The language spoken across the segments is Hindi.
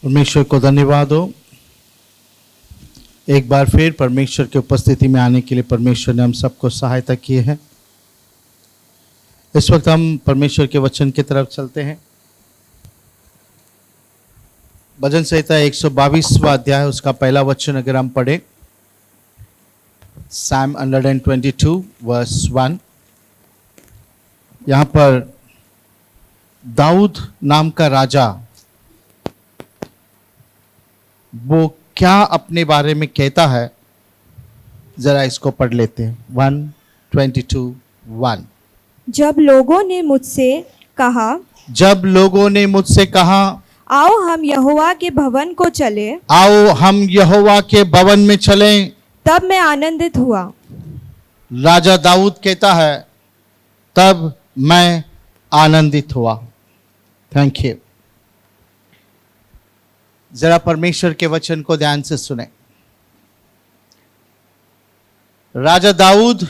परमेश्वर को धन्यवाद हो। एक बार फिर परमेश्वर की उपस्थिति में आने के लिए परमेश्वर ने हम सबको सहायता की है। इस वक्त हम परमेश्वर के वचन की तरफ चलते हैं। भजन संहिता 122वां अध्याय उसका पहला वचन अगर हम पढ़ें, Psalm 122 वर्स 1। यहाँ पर दाऊद नाम का राजा वो क्या अपने बारे में कहता है, जरा इसको पढ़ लेते हैं। 122:1। जब लोगों ने मुझसे कहा आओ हम यहोवा के भवन को चले, आओ हम यहोवा के भवन में चलें, तब मैं आनंदित हुआ। राजा दाऊद कहता है तब मैं आनंदित हुआ। Thank you. जरा परमेश्वर के वचन को ध्यान से सुने। राजा दाऊद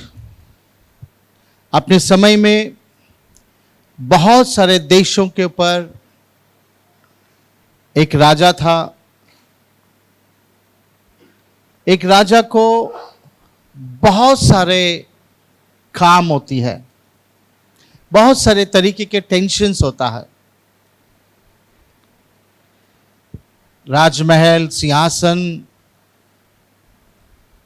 अपने समय में बहुत सारे देशों के ऊपर एक राजा था। एक राजा को बहुत सारे काम होती है, बहुत सारे तरीके के टेंशन्स होता है। राजमहल, सिंहासन,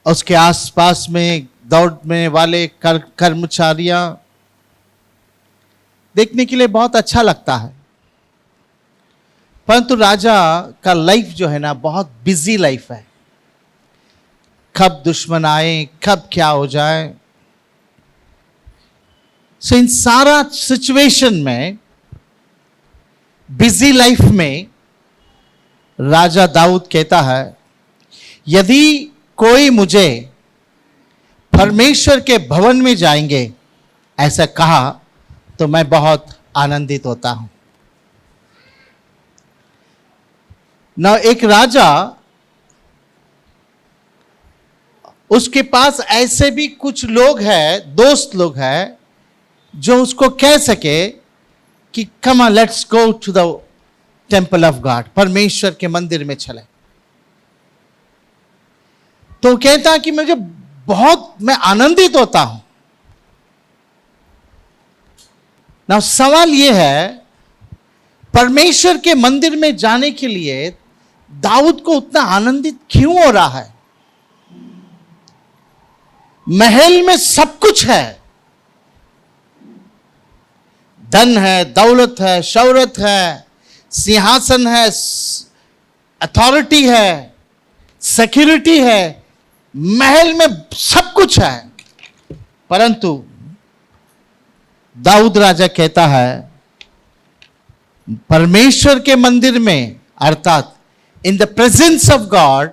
उसके आसपास में दौड़ने वाले कर्मचारियां देखने के लिए बहुत अच्छा लगता है, परंतु राजा का लाइफ जो है ना, बहुत बिजी लाइफ है। कब दुश्मन आए, कब क्या हो जाए। सो इन सारा सिचुएशन में, बिजी लाइफ में राजा दाऊद कहता है यदि कोई मुझे परमेश्वर के भवन में जाएंगे ऐसा कहा तो मैं बहुत आनंदित होता हूं। ना एक राजा, उसके पास ऐसे भी कुछ लोग हैं, दोस्त लोग हैं, जो उसको कह सके कि come on let's go to the temple of God, परमेश्वर के मंदिर में चले। तो कहता कि मैं आनंदित होता हूं। ना सवाल यह है, परमेश्वर के मंदिर में जाने के लिए दाऊद को उतना आनंदित क्यों हो रहा है? महल में सब कुछ है, धन है, दौलत है, शौहरत है, सिंहासन है, अथॉरिटी है, सिक्योरिटी है, महल में सब कुछ है। परंतु दाऊद राजा कहता है परमेश्वर के मंदिर में, अर्थात इन द प्रेजेंस ऑफ गॉड,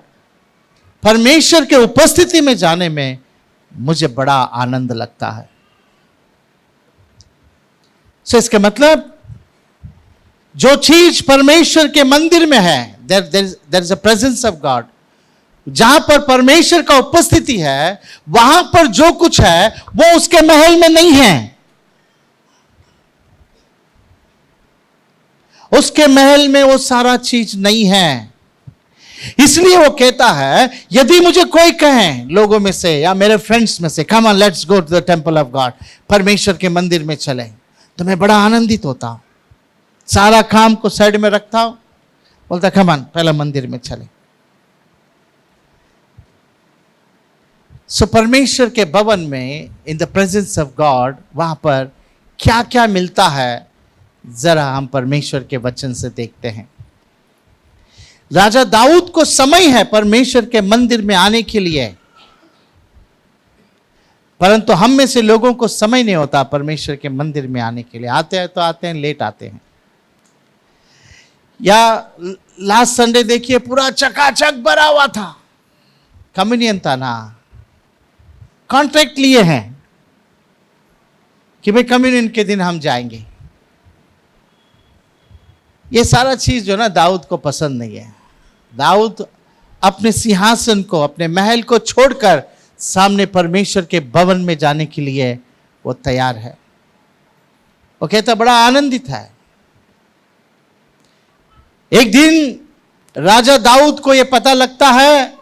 परमेश्वर के उपस्थिति में जाने में मुझे बड़ा आनंद लगता है। सो इसका मतलब जो चीज परमेश्वर के मंदिर में है, there is a presence of God, जहां पर परमेश्वर का उपस्थिति है, वहां पर जो कुछ है वो उसके महल में नहीं है। उसके महल में वो सारा चीज नहीं है। इसलिए वो कहता है यदि मुझे कोई कहे लोगों में से या मेरे फ्रेंड्स में से, come on let's go to the temple of God, परमेश्वर के मंदिर में चले, तो मैं बड़ा आनंदित होता हूं। सारा काम को साइड में रखता हूं, बोलता कम ऑन पहला मंदिर में चले। सो परमेश्वर के भवन में, इन द प्रेजेंस ऑफ गॉड, वहां पर क्या क्या मिलता है, जरा हम परमेश्वर के वचन से देखते हैं। राजा दाऊद को समय है परमेश्वर के मंदिर में आने के लिए, परंतु हम में से लोगों को समय नहीं होता परमेश्वर के मंदिर में आने के लिए। आते हैं तो आते हैं, लेट आते हैं। या लास्ट संडे देखिए, पूरा चकाचक भरा हुआ था, कम्युनियन था ना, कॉन्ट्रैक्ट लिए हैं कि भाई कम्युनियन के दिन हम जाएंगे। ये सारा चीज जो ना दाऊद को पसंद नहीं है। दाऊद अपने सिंहासन को, अपने महल को छोड़कर सामने परमेश्वर के भवन में जाने के लिए वो तैयार है। वो कहता बड़ा आनंदित है। एक दिन राजा दाऊद को यह पता लगता है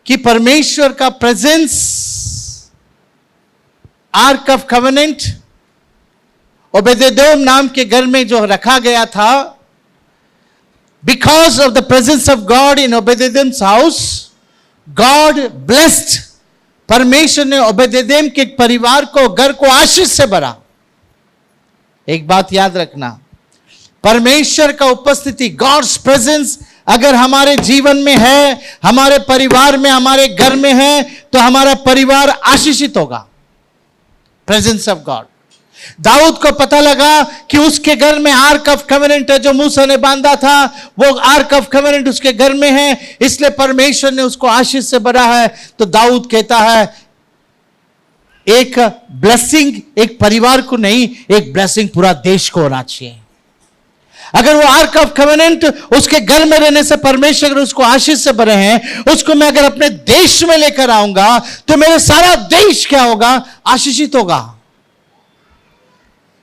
कि परमेश्वर का presence, ark of covenant Obededom नाम के घर में जो रखा गया था, because of the presence of God in Obededom's house, God blessed. परमेश्वर ने ओबेदेदोम के परिवार को, घर को आशीष से भरा। एक बात याद रखना, परमेश्वर का उपस्थिति, गॉड्स प्रेजेंस अगर हमारे जीवन में है, हमारे परिवार में, हमारे घर में है, तो हमारा परिवार आशीषित होगा। Presence of God. दाऊद को पता लगा कि उसके घर में आर्क ऑफ कवेनेंट है, जो मूसा ने बांधा था, वो आर्क ऑफ कवेनेंट उसके घर में है, इसलिए परमेश्वर ने उसको आशीष से भरा है। तो दाऊद कहता है, एक ब्लेसिंग एक परिवार को नहीं, एक ब्लेसिंग पूरा देश को होना चाहिए। अगर वो आर्क ऑफ कवेनेंट उसके घर में रहने से परमेश्वर अगर उसको आशीष से भरे हैं, उसको मैं अगर अपने देश में लेकर आऊंगा तो मेरे सारा देश क्या होगा? आशीषित होगा।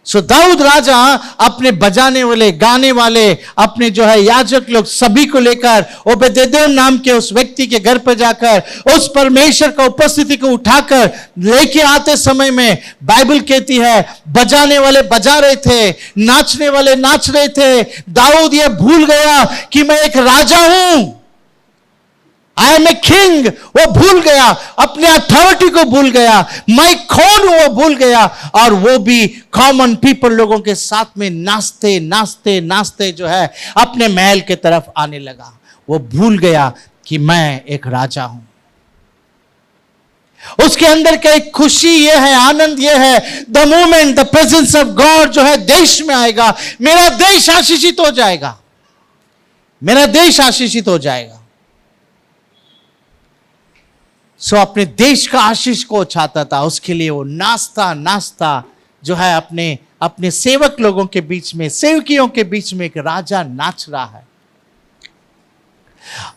सो दाऊद राजा अपने बजाने वाले, गाने वाले, अपने जो है याजक लोग सभी को लेकर ओबेदेदोम नाम के उस व्यक्ति के घर पर जाकर उस परमेश्वर का उपस्थिति को उठाकर लेके आते समय में बाइबल कहती है बजाने वाले बजा रहे थे, नाचने वाले नाच रहे थे। दाऊद ये भूल गया कि मैं एक राजा हूं, आई एम ए किंग। वो भूल गया, अपने अथॉरिटी को भूल गया, मैं कौन हूं वो भूल गया, और वो भी कॉमन पीपल लोगों के साथ में नाचते नाचते नाचते जो है अपने महल के तरफ आने लगा। वो भूल गया कि मैं एक राजा हूं। उसके अंदर का एक खुशी ये है, आनंद ये है, the moment the presence of God जो है देश में आएगा, मेरा देश आशीषित हो जाएगा, मेरा देश आशीषित हो जाएगा। सो अपने देश का आशीष को चाहता था, उसके लिए वो नाचता नाचता जो है अपने सेवक लोगों के बीच में, सेवकियों के बीच में एक राजा नाच रहा है।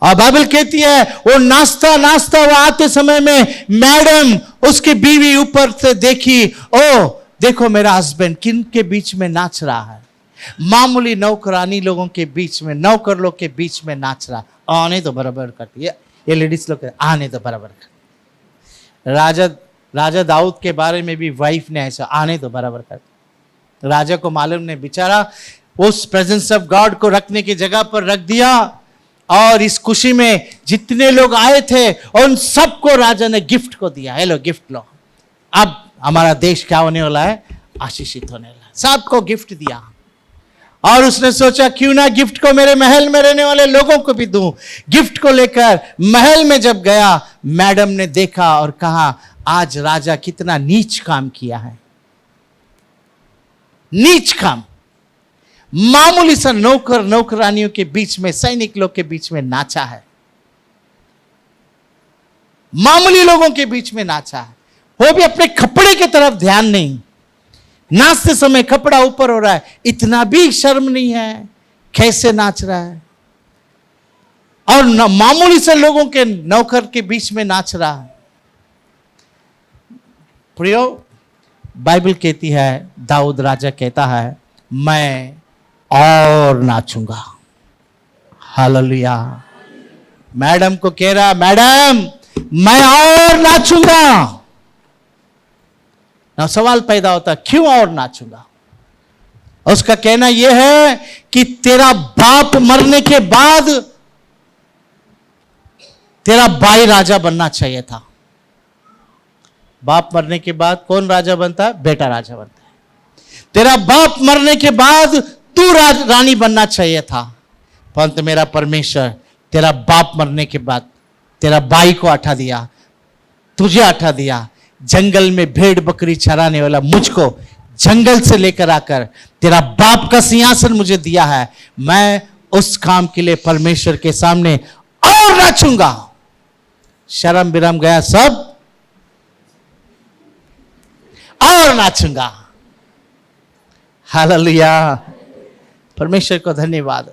और बाइबल कहती है वो नाचता नाचता वो आते समय में मैडम उसकी बीवी ऊपर से देखी, ओ देखो मेरा हस्बैंड किन के बीच में नाच रहा है। मामूली नौकरानी लोगों के बीच में, नौकर लोग के बीच में नाच रहा। आने तो बराबर करती है ये लेडीज लोग, आने तो बराबर कर। राजा दाऊद के बारे में भी वाइफ ने ऐसा, आने तो बराबर कर। राजा को मालूम नहीं, बेचारा उस प्रेजेंस ऑफ गॉड को रखने की जगह पर रख दिया, और इस खुशी में जितने लोग आए थे उन सबको राजा ने गिफ्ट को दिया। हेलो गिफ्ट लो, अब हमारा देश क्या होने वाला है? आशीषित होने वाला है। सबको गिफ्ट दिया, और उसने सोचा क्यों ना गिफ्ट को मेरे महल में रहने वाले लोगों को भी दूं। गिफ्ट को लेकर महल में जब गया, मैडम ने देखा और कहा आज राजा कितना नीच काम किया है, नीच काम। मामूली सा नौकर नौकरानियों के बीच में, सैनिक लोग के बीच में नाचा है, मामूली लोगों के बीच में नाचा है, वो भी अपने कपड़े की तरफ ध्यान नहीं। नाचते समय कपड़ा ऊपर हो रहा है, इतना भी शर्म नहीं है, कैसे नाच रहा है, और मामूली से लोगों के नौकर के बीच में नाच रहा है। प्रियो, बाइबल कहती है, दाऊद राजा कहता है मैं और नाचूंगा। हालेलुया। मैडम को कह रहा, मैडम मैं और नाचूंगा। ना सवाल पैदा होता क्यों और नाचूंगा? उसका कहना यह है कि तेरा बाप मरने के बाद तेरा भाई राजा बनना चाहिए था। बाप मरने के बाद कौन राजा बनता है? बेटा राजा बनता है। तेरा बाप मरने के बाद तू रानी बनना चाहिए था, परंतु मेरा परमेश्वर तेरा बाप मरने के बाद तेरा भाई को हटा दिया, तुझे हटा दिया। जंगल में भेड़ बकरी चराने वाला मुझको जंगल से लेकर आकर तेरा बाप का सिंहासन मुझे दिया है। मैं उस काम के लिए परमेश्वर के सामने और नाचूंगा। शर्म बिरम गया सब, और नाचूंगा। हालेलुया। परमेश्वर को धन्यवाद।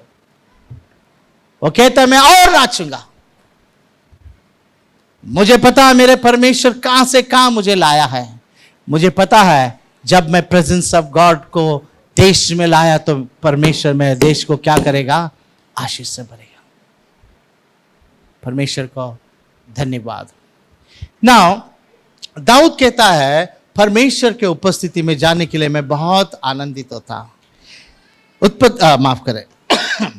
वो कहता है मैं और नाचूंगा। मुझे पता है मेरे परमेश्वर कहां से कहां मुझे लाया है। मुझे पता है जब मैं प्रेजेंस ऑफ गॉड को देश में लाया तो परमेश्वर मेरे देश को क्या करेगा? आशीष से भरेगा। परमेश्वर को धन्यवाद। नाउ दाऊद कहता है परमेश्वर के उपस्थिति में जाने के लिए मैं बहुत आनंदित होता। माफ करें,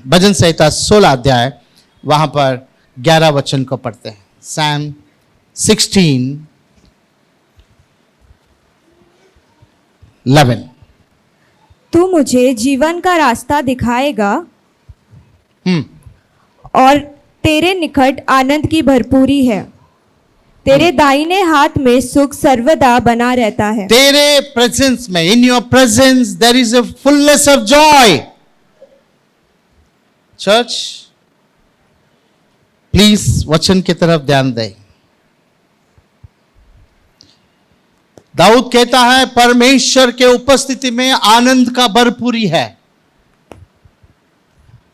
भजन संहिता 16 अध्याय वहां पर 11 वचन को पढ़ते हैं। Psalm 16:11। तू मुझे जीवन का रास्ता दिखाएगा और तेरे निकट आनंद की भरपूरी है। तेरे दाहिने हाथ में सुख सर्वदा बना रहता है। तेरे प्रेजेंस में, in your presence there is a fullness of joy. Church please वचन की तरफ ध्यान दें। दाऊद कहता है परमेश्वर के उपस्थिति में आनंद का भरपूरी है,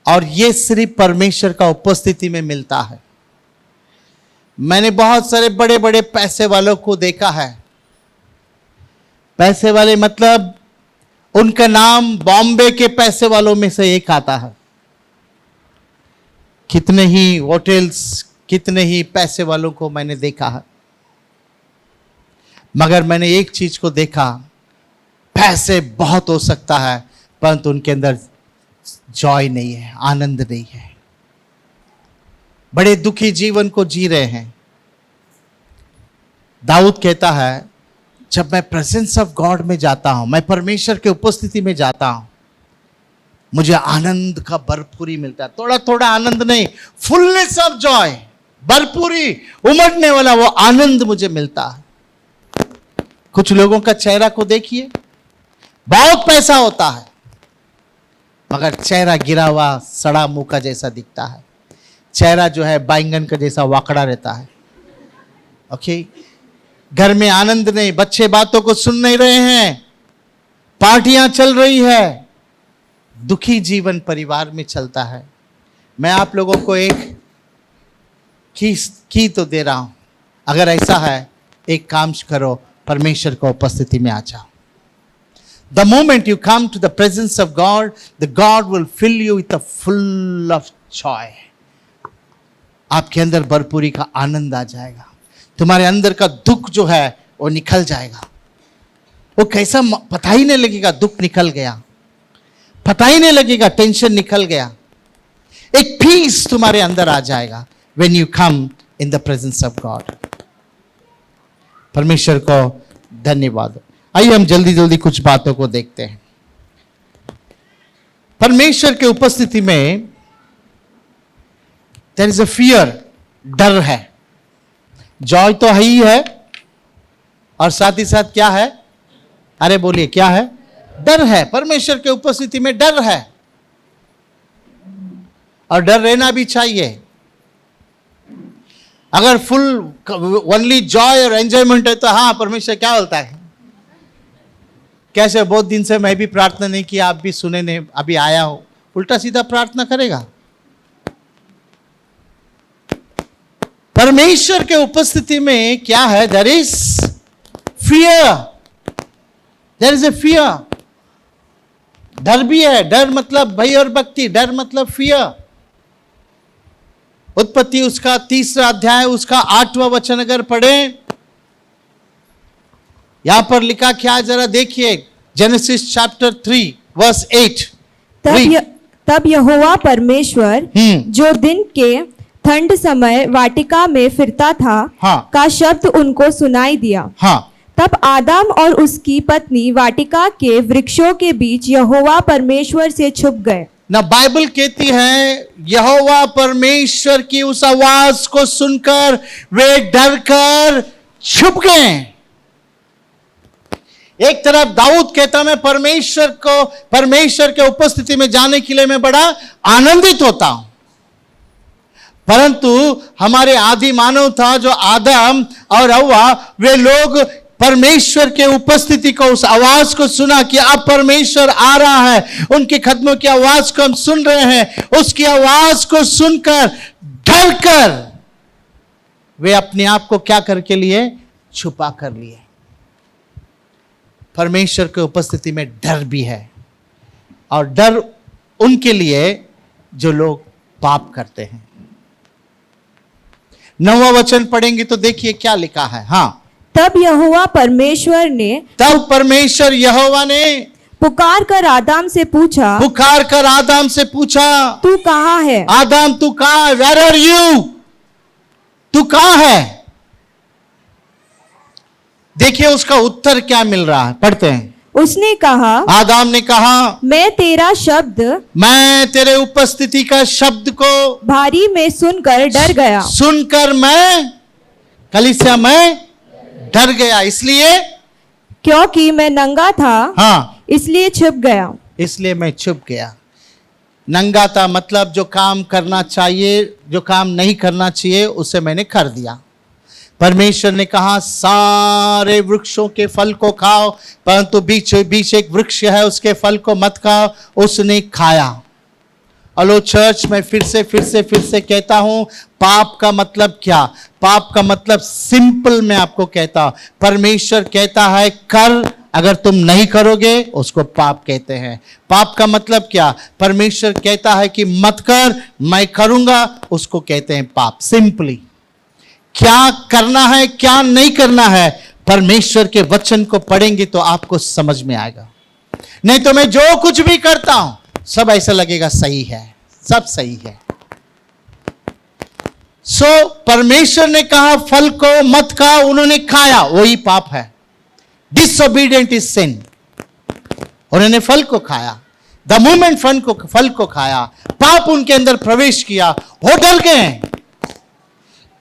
और यह सिर्फ परमेश्वर का उपस्थिति में मिलता है। मैंने बहुत सारे बड़े बड़े पैसे वालों को देखा है। पैसे वाले मतलब उनका नाम बॉम्बे के पैसे वालों में से एक आता है। कितने ही होटल्स, कितने ही पैसे वालों को मैंने देखा है, मगर मैंने एक चीज को देखा, पैसे बहुत हो सकता है परंतु उनके अंदर जॉय नहीं है, आनंद नहीं है। बड़े दुखी जीवन को जी रहे हैं। दाऊद कहता है जब मैं प्रेजेंस ऑफ गॉड में जाता हूं, मैं परमेश्वर के उपस्थिति में जाता हूं, मुझे आनंद का भरपूरी मिलता है। थोड़ा थोड़ा आनंद नहीं, फुलनेस ऑफ जॉय, भरपूरी, उमड़ने वाला वो आनंद मुझे मिलता है। कुछ लोगों का चेहरा को देखिए, बहुत पैसा होता है मगर चेहरा गिरा हुआ सड़ा मुंह का जैसा दिखता है। चेहरा जो है बैंगन का जैसा वाकड़ा रहता है। ओके, घर में आनंद नहीं, बच्चे बातों को सुन नहीं रहे हैं, पार्टियां चल रही है, दुखी जीवन परिवार में चलता है। मैं आप लोगों को एक की तो दे रहा हूं, अगर ऐसा है एक काम करो, परमेश्वर को उपस्थिति में आ जाओ। The moment you come to the presence of God, the God will fill you with a full of joy. आपके अंदर भरपूरी का आनंद आ जाएगा। तुम्हारे अंदर का दुख जो है वो निकल जाएगा। वो कैसा पता ही नहीं लगेगा, दुख निकल गया, पता ही नहीं लगेगा, टेंशन निकल गया। एक पीस तुम्हारे अंदर आ जाएगा when you come in the presence of God. परमेश्वर को धन्यवाद। आइए हम जल्दी जल्दी कुछ बातों को देखते हैं। परमेश्वर के उपस्थिति में देयर इज अ फियर, डर है। जॉय तो ही है और साथ ही साथ क्या है? अरे बोलिए क्या है? डर है। परमेश्वर के उपस्थिति में डर है और डर रहना भी चाहिए। अगर फुल ओनली जॉय और एंजॉयमेंट है तो हाँ, परमेश्वर क्या बोलता है? कैसे बहुत दिन से मैं भी प्रार्थना नहीं की, आप भी सुने नहीं, अभी आया हो, उल्टा सीधा प्रार्थना करेगा। परमेश्वर के उपस्थिति में क्या है? There is fear, there is a fear. डर भी है। डर मतलब भय और भक्ति, डर मतलब फियर। उत्पत्ति उसका 3 अध्याय उसका 8वां वचन अगर पढ़े, यहां पर लिखा क्या है जरा देखिए। Genesis chapter 3 verse 8। तब यहोवा परमेश्वर जो दिन के ठंड समय वाटिका में फिरता था, हाँ, का शब्द उनको सुनाई दिया। हाँ, तब आदम और उसकी पत्नी वाटिका के वृक्षों के बीच यहोवा परमेश्वर से छुप गए। ना बाइबल कहती है यहोवा परमेश्वर की उस आवाज को सुनकर वे डर कर छुप गए। एक तरफ दाऊद कहता मैं परमेश्वर के उपस्थिति में जाने के लिए मैं बड़ा आनंदित होता हूं, परंतु हमारे आदि मानव था जो आदम और हव्वा, वे लोग परमेश्वर के उपस्थिति को, उस आवाज को सुना कि अब परमेश्वर आ रहा है, उनके कदमों की आवाज को हम सुन रहे हैं, उसकी आवाज को सुनकर डर कर वे अपने आप को क्या करके लिए? छुपा कर लिए। परमेश्वर के उपस्थिति में डर भी है, और डर उनके लिए जो लोग पाप करते हैं। 9वां वचन पढ़ेंगे तो देखिए क्या लिखा है। हाँ, तब यहोवा परमेश्वर ने तब परमेश्वर यहोवा ने पुकार कर आदम से पूछा, पुकार कर आदम से पूछा, तू कहाँ है? आदम तू कहाँ है? Where are you? तू कहाँ है? देखिए उसका उत्तर क्या मिल रहा है, पढ़ते हैं। उसने कहा, आदम ने कहा, मैं तेरा शब्द मैं तेरे उपस्थिति का शब्द को भारी में सुनकर डर गया, सुनकर मैं कलीसिया मैं डर गया, इसलिए क्योंकि मैं नंगा था, हाँ इसलिए छिप गया। इसलिए मैं छुप गया। नंगा था मतलब जो काम करना चाहिए, जो काम नहीं करना चाहिए उसे मैंने कर दिया। परमेश्वर ने कहा सारे वृक्षों के फल को खाओ, परंतु बीच बीच एक वृक्ष है उसके फल को मत खाओ। उसने खाया। हेलो चर्च, मैं फिर से कहता हूं, पाप का मतलब क्या? पाप का मतलब सिंपल मैं आपको कहता हूं, परमेश्वर कहता है कर, अगर तुम नहीं करोगे उसको पाप कहते हैं। पाप का मतलब क्या? परमेश्वर कहता है कि मत कर, मैं करूंगा, उसको कहते हैं पाप। सिंपली क्या करना है क्या नहीं करना है, परमेश्वर के वचन को पढ़ेंगे तो आपको समझ में आएगा। नहीं तो मैं जो कुछ भी करता हूं सब ऐसा लगेगा सही है, सब सही है। परमेश्वर ने कहा फल को मत खाओ, उन्होंने खाया, वही पाप है। डिसोबीडियंट इज सिन। उन्होंने फल को खाया। द मोमेंट फल को खाया, पाप उनके अंदर प्रवेश किया, वो डर गए।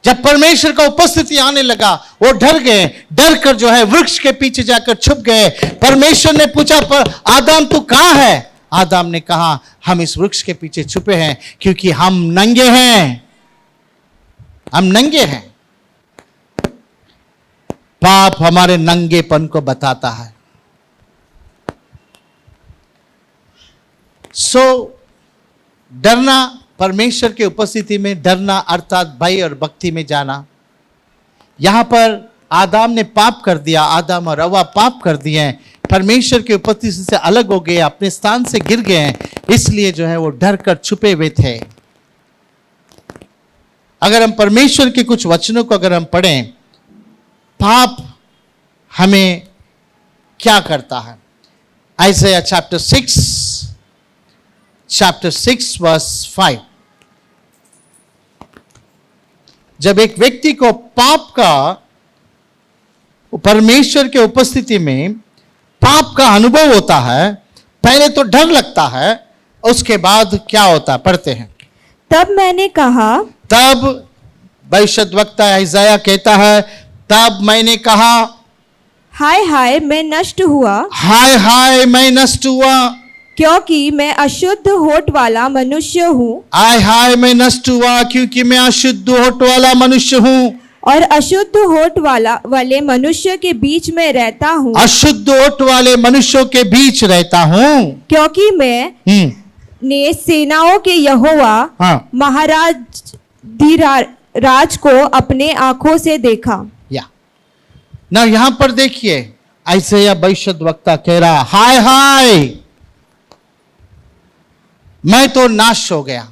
जब परमेश्वर का उपस्थिति आने लगा वो डर गए, डर कर जो है वृक्ष के पीछे जाकर छुप गए। परमेश्वर ने पूछा, पर आदम तू कहां है? आदम ने कहा, हम इस वृक्ष के पीछे छुपे हैं क्योंकि हम नंगे हैं, हम नंगे हैं। पाप हमारे नंगेपन को बताता है। डरना, परमेश्वर के उपस्थिति में डरना अर्थात भय और भक्ति में जाना। यहां पर आदम ने पाप कर दिया, आदम और हव्वा पाप कर दिए हैं, परमेश्वर के उपस्थिति से अलग हो गए, अपने स्थान से गिर गए हैं, इसलिए जो है वो डर कर छुपे हुए थे। अगर हम परमेश्वर के कुछ वचनों को अगर हम पढ़ें, पाप हमें क्या करता है? Isaiah chapter 6 verse 5। जब एक व्यक्ति को पाप का, परमेश्वर के उपस्थिति में पाप का अनुभव होता है, पहले तो डर लगता है, उसके बाद क्या होता है, पढ़ते हैं। तब मैंने कहा, तब भविष्यद्वक्ता आइज़ाया कहता है, तब मैंने कहा, हाय हाय मैं नष्ट हुआ, हाय हाय मैं नष्ट हुआ, क्योंकि मैं अशुद्ध होठ वाला मनुष्य हूँ। हाय हाय मैं नष्ट हुआ क्योंकि मैं अशुद्ध होठ वाला मनुष्य हूँ, और अशुद्ध होठ वाले मनुष्य के बीच में रहता हूँ। अशुद्ध होठ वाले मनुष्यों के बीच रहता हूँ, क्योंकि मैं ने सेनाओं के यहोवा हाँ। महाराज धीराज को अपने आंखों से देखा। या ना यहां पर देखिए, आइज़ाया भविष्यद्वक्ता कह रहा, हाय हाय मैं तो नाश हो गया।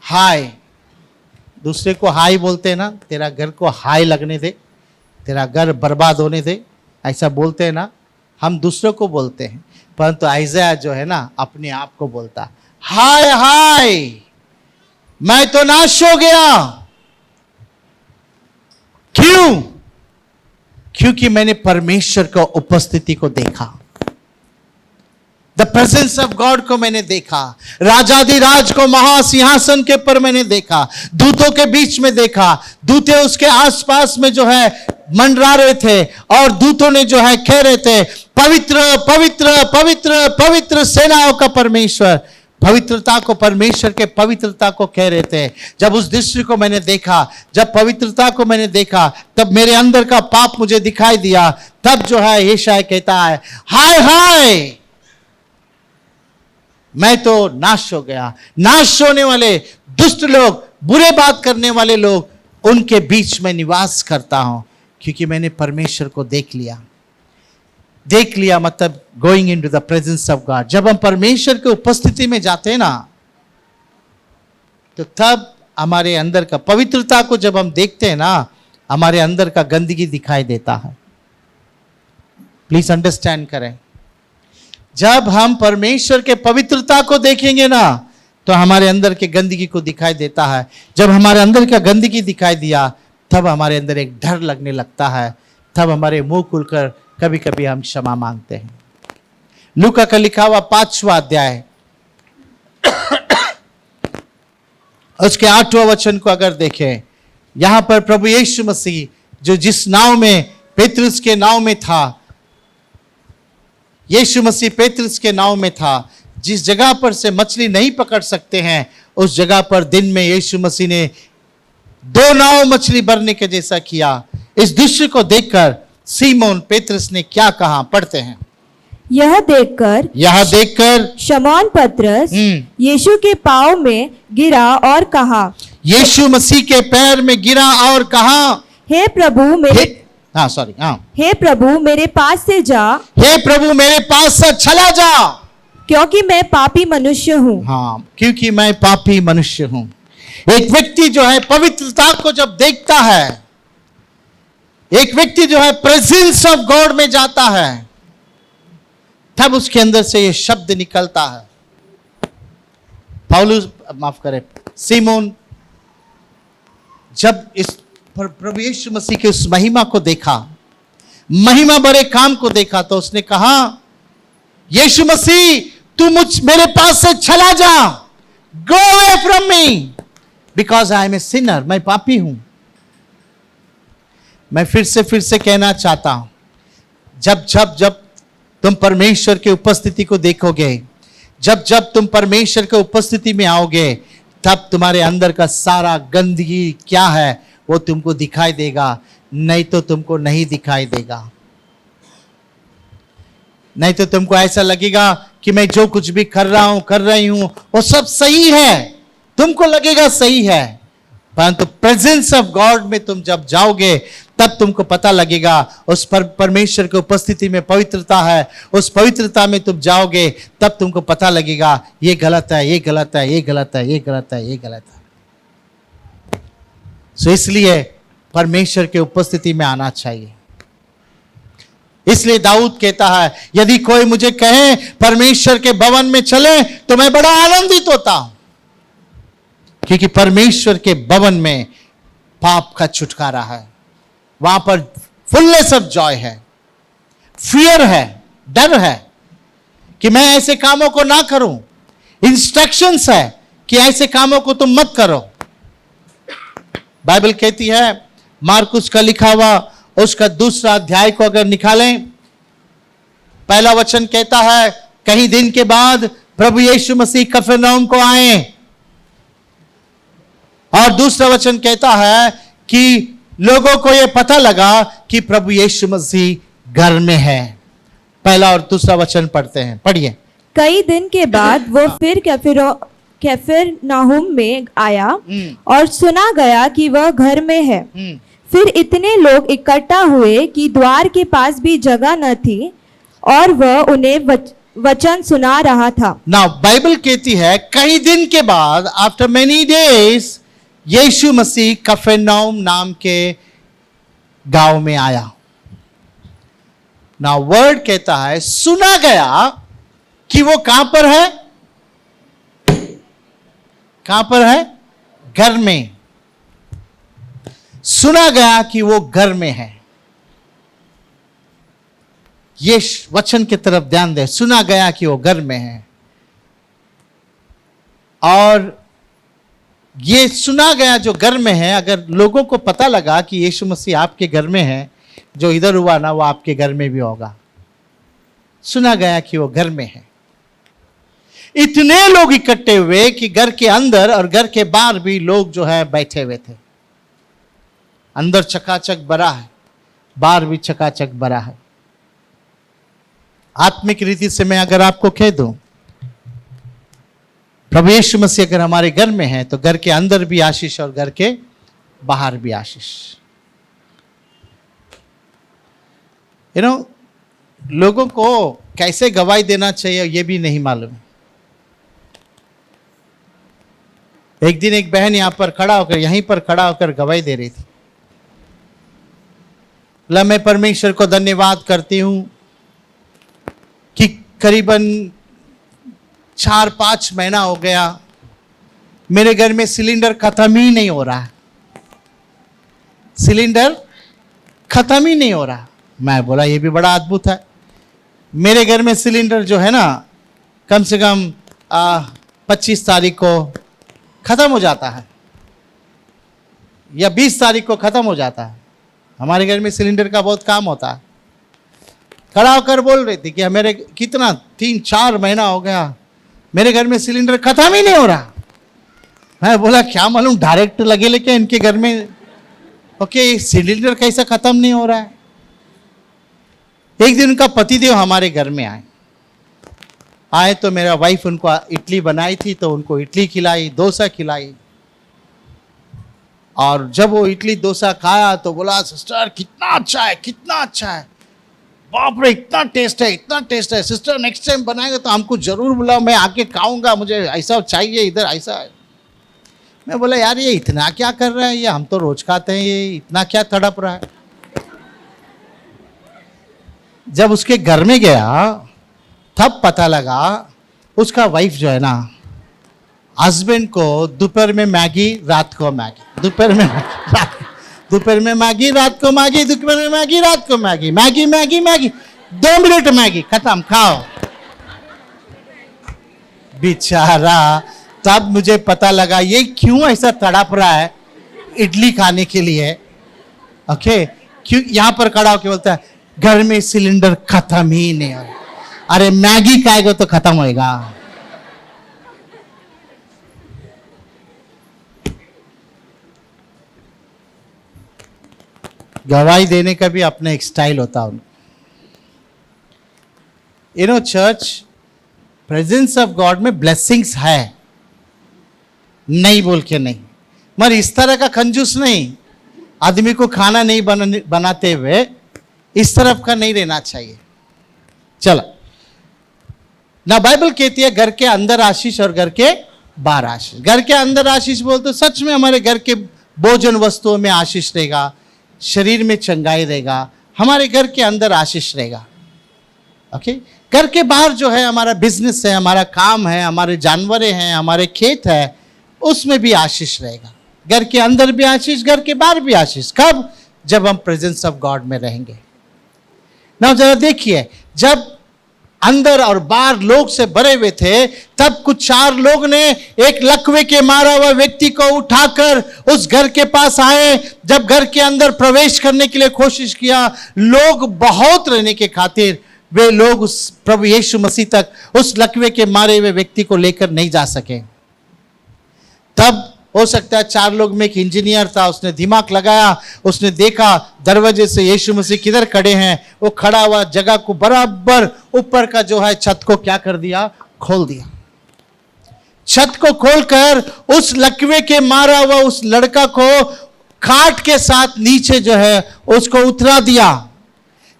हाय, दूसरे को हाय बोलते हैं ना, तेरा घर को हाय लगने दे, तेरा घर बर्बाद होने दे, ऐसा बोलते हैं ना, हम दूसरों को बोलते हैं, परंतु आइज़ाया जो है ना अपने आप को बोलता, हाय हाय मैं तो नाश हो गया। क्यों? क्योंकि मैंने परमेश्वर का उपस्थिति को देखा, द प्रेजेंस ऑफ गॉड को मैंने देखा, राजाधिराज को महासिंहासन के पर मैंने देखा, दूतों के बीच में देखा, दूते उसके आसपास में जो है मंडरा रहे थे, और दूतों ने जो है कह रहे थे, पवित्र पवित्र पवित्र पवित्र सेनाओं का परमेश्वर। पवित्रता को, परमेश्वर के पवित्रता को कह रहे थे। जब उस दृश्य को मैंने देखा, जब पवित्रता को मैंने देखा, तब मेरे अंदर का पाप मुझे दिखाई दिया। तब जो है यशायाह कहता है, हाय हाय मैं तो नाश हो गया। नाश होने वाले दुष्ट लोग, बुरे बात करने वाले लोग, उनके बीच में निवास करता हूं, क्योंकि मैंने परमेश्वर को देख लिया। देख लिया मतलब going into the presence of God. जब हम परमेश्वर की उपस्थिति में जाते हैं ना, तो तब हमारे अंदर का पवित्रता को जब हम देखते हैं ना, हमारे अंदर का गंदगी दिखाई देता है। प्लीज अंडरस्टैंड करें, जब हम परमेश्वर के पवित्रता को देखेंगे ना, तो हमारे अंदर के गंदगी को दिखाई देता है। जब हमारे अंदर का गंदगी दिखाई दिया, तब हमारे अंदर एक डर लगने लगता है, तब हमारे मुंह खुलकर कभी कभी हम क्षमा मांगते हैं। लूका का लिखा हुआ 5वां अध्याय उसके 8वां वचन को अगर देखें, यहां पर प्रभु यीशु मसीह जो जिस नाव में, पेतरुस के नाव में था, यीशु मसीह पेतरुस के नाव में था, जिस जगह पर से मछली नहीं पकड़ सकते हैं, उस जगह पर दिन में यीशु मसीह ने 2 नाव मछली भरने के जैसा किया। इस दृश्य को देखकर सीमोन पेतरुस ने क्या कहा, पढ़ते हैं। यह देखकर शमौन पतरस यीशु के पांव में गिरा और कहा, यीशु मसीह के पैर में गिरा और कहा, हे प्रभु हे प्रभु मेरे पास से जा, हे प्रभु मेरे पास से चला जा, क्योंकि मैं पापी मनुष्य हूँ। हाँ, क्योंकि मैं पापी मनुष्य हूँ। एक व्यक्ति जो है पवित्रता को जब देखता है, एक व्यक्ति जो है प्रेजेंस ऑफ गॉड में जाता है, तब उसके अंदर से ये शब्द निकलता है। पौलुस, माफ करें, सीमोन जब इस प्रभु यीशु मसीह के उस महिमा को देखा, महिमा भरे काम को देखा, तो उसने कहा, यीशु मसीह तू मेरे पास से चला जा, go away from me, because I am a sinner, मैं पापी हूं। मैं फिर से कहना चाहता हूं, जब तुम परमेश्वर की उपस्थिति को देखोगे, जब तुम परमेश्वर की उपस्थिति में आओगे, तब तुम्हारे अंदर का सारा गंदगी क्या है वो तुमको दिखाई देगा, नहीं तो तुमको नहीं दिखाई देगा। नहीं तो तुमको ऐसा लगेगा कि मैं जो कुछ भी कर रही हूं वो सब सही है, तुमको लगेगा सही है, परंतु प्रेजेंस ऑफ गॉड में तुम जब जाओगे, तब तुमको पता लगेगा उस परमेश्वर की उपस्थिति में पवित्रता है। उस पवित्रता में तुम जाओगे, तब तुमको पता लगेगा ये गलत है, ये गलत है, ये गलत है, ये गलत है, ये गलत है। सो इसलिए परमेश्वर की उपस्थिति में आना चाहिए। इसलिए दाऊद कहता है, यदि कोई मुझे कहे परमेश्वर के भवन में चले, तो मैं बड़ा आनंदित होता हूं, क्योंकि परमेश्वर के भवन में पाप का छुटकारा है। वहां पर फुलनेस ऑफ जॉय है, फियर है, डर है कि मैं ऐसे कामों को ना करूं, इंस्ट्रक्शंस है कि ऐसे कामों को तुम मत करो। बाइबल कहती है, मार्कुस का लिखा हुआ उसका 2 अध्याय को अगर निकालें, पहला वचन कहता है, कई दिन के बाद प्रभु यीशु मसीह कफरनहूम को आए, और दूसरा वचन कहता है कि लोगों को यह पता लगा कि प्रभु यीशु मसीह घर में है। पहला और दूसरा वचन पढ़ते हैं, पढ़िए। कई दिन के बाद वो फिर कफरनहूम में आया और सुना गया कि वह घर में है। फिर इतने लोग इकट्ठा हुए कि द्वार के पास भी जगह न थी, और वह उन्हें वचन सुना रहा था। नाउ बाइबल कहती है, कई दिन के बाद, आफ्टर मेनी डेज, यीशु मसीह कफरनहूम नाम के गांव में आया। नाउ वर्ड कहता है, सुना गया कि वो कहां पर है, कहां पर है, घर में। सुना गया कि वो घर में है। ये वचन की तरफ ध्यान दे, सुना गया कि वो घर में है। और ये सुना गया जो घर में है, अगर लोगों को पता लगा कि यीशु मसीह आपके घर में है, जो इधर हुआ ना वो आपके घर में भी होगा। सुना गया कि वो घर में है। इतने लोग इकट्ठे हुए कि घर के अंदर और घर के बाहर भी लोग जो है बैठे हुए थे। अंदर चकाचक भरा है, बाहर भी चकाचक भरा है। आत्मिक रीति से मैं अगर आपको कह दूं, प्रभु यीशु मसीह अगर हमारे घर में है, तो घर के अंदर भी आशीष और घर के बाहर भी आशीष। लोगों को कैसे गवाही देना चाहिए ये भी नहीं मालूम। एक दिन एक बहन यहां पर खड़ा होकर, यहीं पर खड़ा होकर गवाही दे रही थी। मैं परमेश्वर को धन्यवाद करती हूं कि करीबन 4-5 महीना हो गया मेरे घर में सिलेंडर खत्म ही नहीं हो रहा है, सिलेंडर खत्म ही नहीं हो रहा। मैं बोला ये भी बड़ा अद्भुत है। मेरे घर में सिलेंडर जो है ना कम से कम 25 तारीख को खत्म हो जाता है या 20 तारीख को खत्म हो जाता है। हमारे घर में सिलेंडर का बहुत काम होता है। खड़ा होकर बोल रही थी कि मेरे कितना 3-4 महीना हो गया मेरे घर में सिलेंडर खत्म ही नहीं हो रहा। मैं बोला क्या मालूम डायरेक्ट लगे लेके इनके घर में, ओके सिलेंडर कैसा खत्म नहीं हो रहा है। एक दिन उनका पतिदेव हमारे घर में आए तो मेरा वाइफ उनको इडली बनाई थी तो उनको इडली खिलाई, डोसा खिलाई। और जब वो इडली डोसा खाया तो बोला सिस्टर कितना अच्छा है, कितना अच्छा है, बाप रे इतना टेस्ट है, इतना टेस्ट है। सिस्टर नेक्स्ट टाइम बनाएगा तो हमको जरूर बुलाओ, मैं आके खाऊंगा, मुझे ऐसा चाहिए, इधर ऐसा है। मैं बोला यार ये इतना क्या कर रहा है, ये हम तो रोज खाते हैं, ये इतना क्या तड़प रहा है। जब उसके घर में गया तब पता लगा उसका वाइफ जो है ना हस्बैंड को दोपहर में मैगी, रात को मैगी, दोपहर में दोपहर में मैगी, रात को मैगी, दोपहर में मैगी, रात को Maggi, Maggi Maggi Maggi, 2 minute Maggi खत्म, खाओ। बेचारा तब मुझे पता लगा ये क्यों ऐसा तड़प रहा है इडली खाने के लिए। ओके क्यों यहां पर खड़ा होकर बोलता है घर में सिलेंडर खत्म ही नहीं हो। अरे मैगी खाएगा तो खत्म होएगा। गवाही देने का भी अपना एक स्टाइल होता है। You know church presence of God में ब्लेसिंग्स है, नहीं बोल के नहीं, मगर इस तरह का कंजूस नहीं, आदमी को खाना नहीं बनाते हुए इस तरफ का नहीं रहना चाहिए। चलो ना बाइबल कहती है घर के अंदर आशीष और घर के बाहर आशीष। घर के अंदर आशीष बोलते तो सच में हमारे घर के भोजन वस्तुओं में आशीष रहेगा, शरीर में चंगाई रहेगा, हमारे घर के अंदर आशीष रहेगा। ओके घर के बाहर जो है हमारा बिजनेस है, हमारा काम है, हमारे जानवरें हैं, हमारे खेत है, उसमें भी आशीष रहेगा। घर के अंदर भी आशीष, घर के बाहर भी आशीष। कब? जब हम प्रेजेंस ऑफ गॉड में रहेंगे ना। जरा देखिए जब अंदर और बाहर लोग से भरे हुए थे तब कुछ 4 लोग ने एक लकवे के मारा हुआ व्यक्ति को उठाकर उस घर के पास आए। जब घर के अंदर प्रवेश करने के लिए कोशिश किया, लोग बहुत रहने के खातिर वे लोग उस प्रभु यीशु मसीह तक उस लकवे के मारे हुए व्यक्ति को लेकर नहीं जा सके। तब हो सकता है 4 लोग में एक इंजीनियर था, उसने दिमाग लगाया, उसने देखा दरवाजे से यीशु मसीह किधर खड़े हैं, वो खड़ा हुआ जगह को बराबर ऊपर का जो है छत को क्या कर दिया, खोल दिया। छत को खोलकर उस लकवे के मारा हुआ उस लड़का को खाट के साथ नीचे जो है उसको उतरा दिया।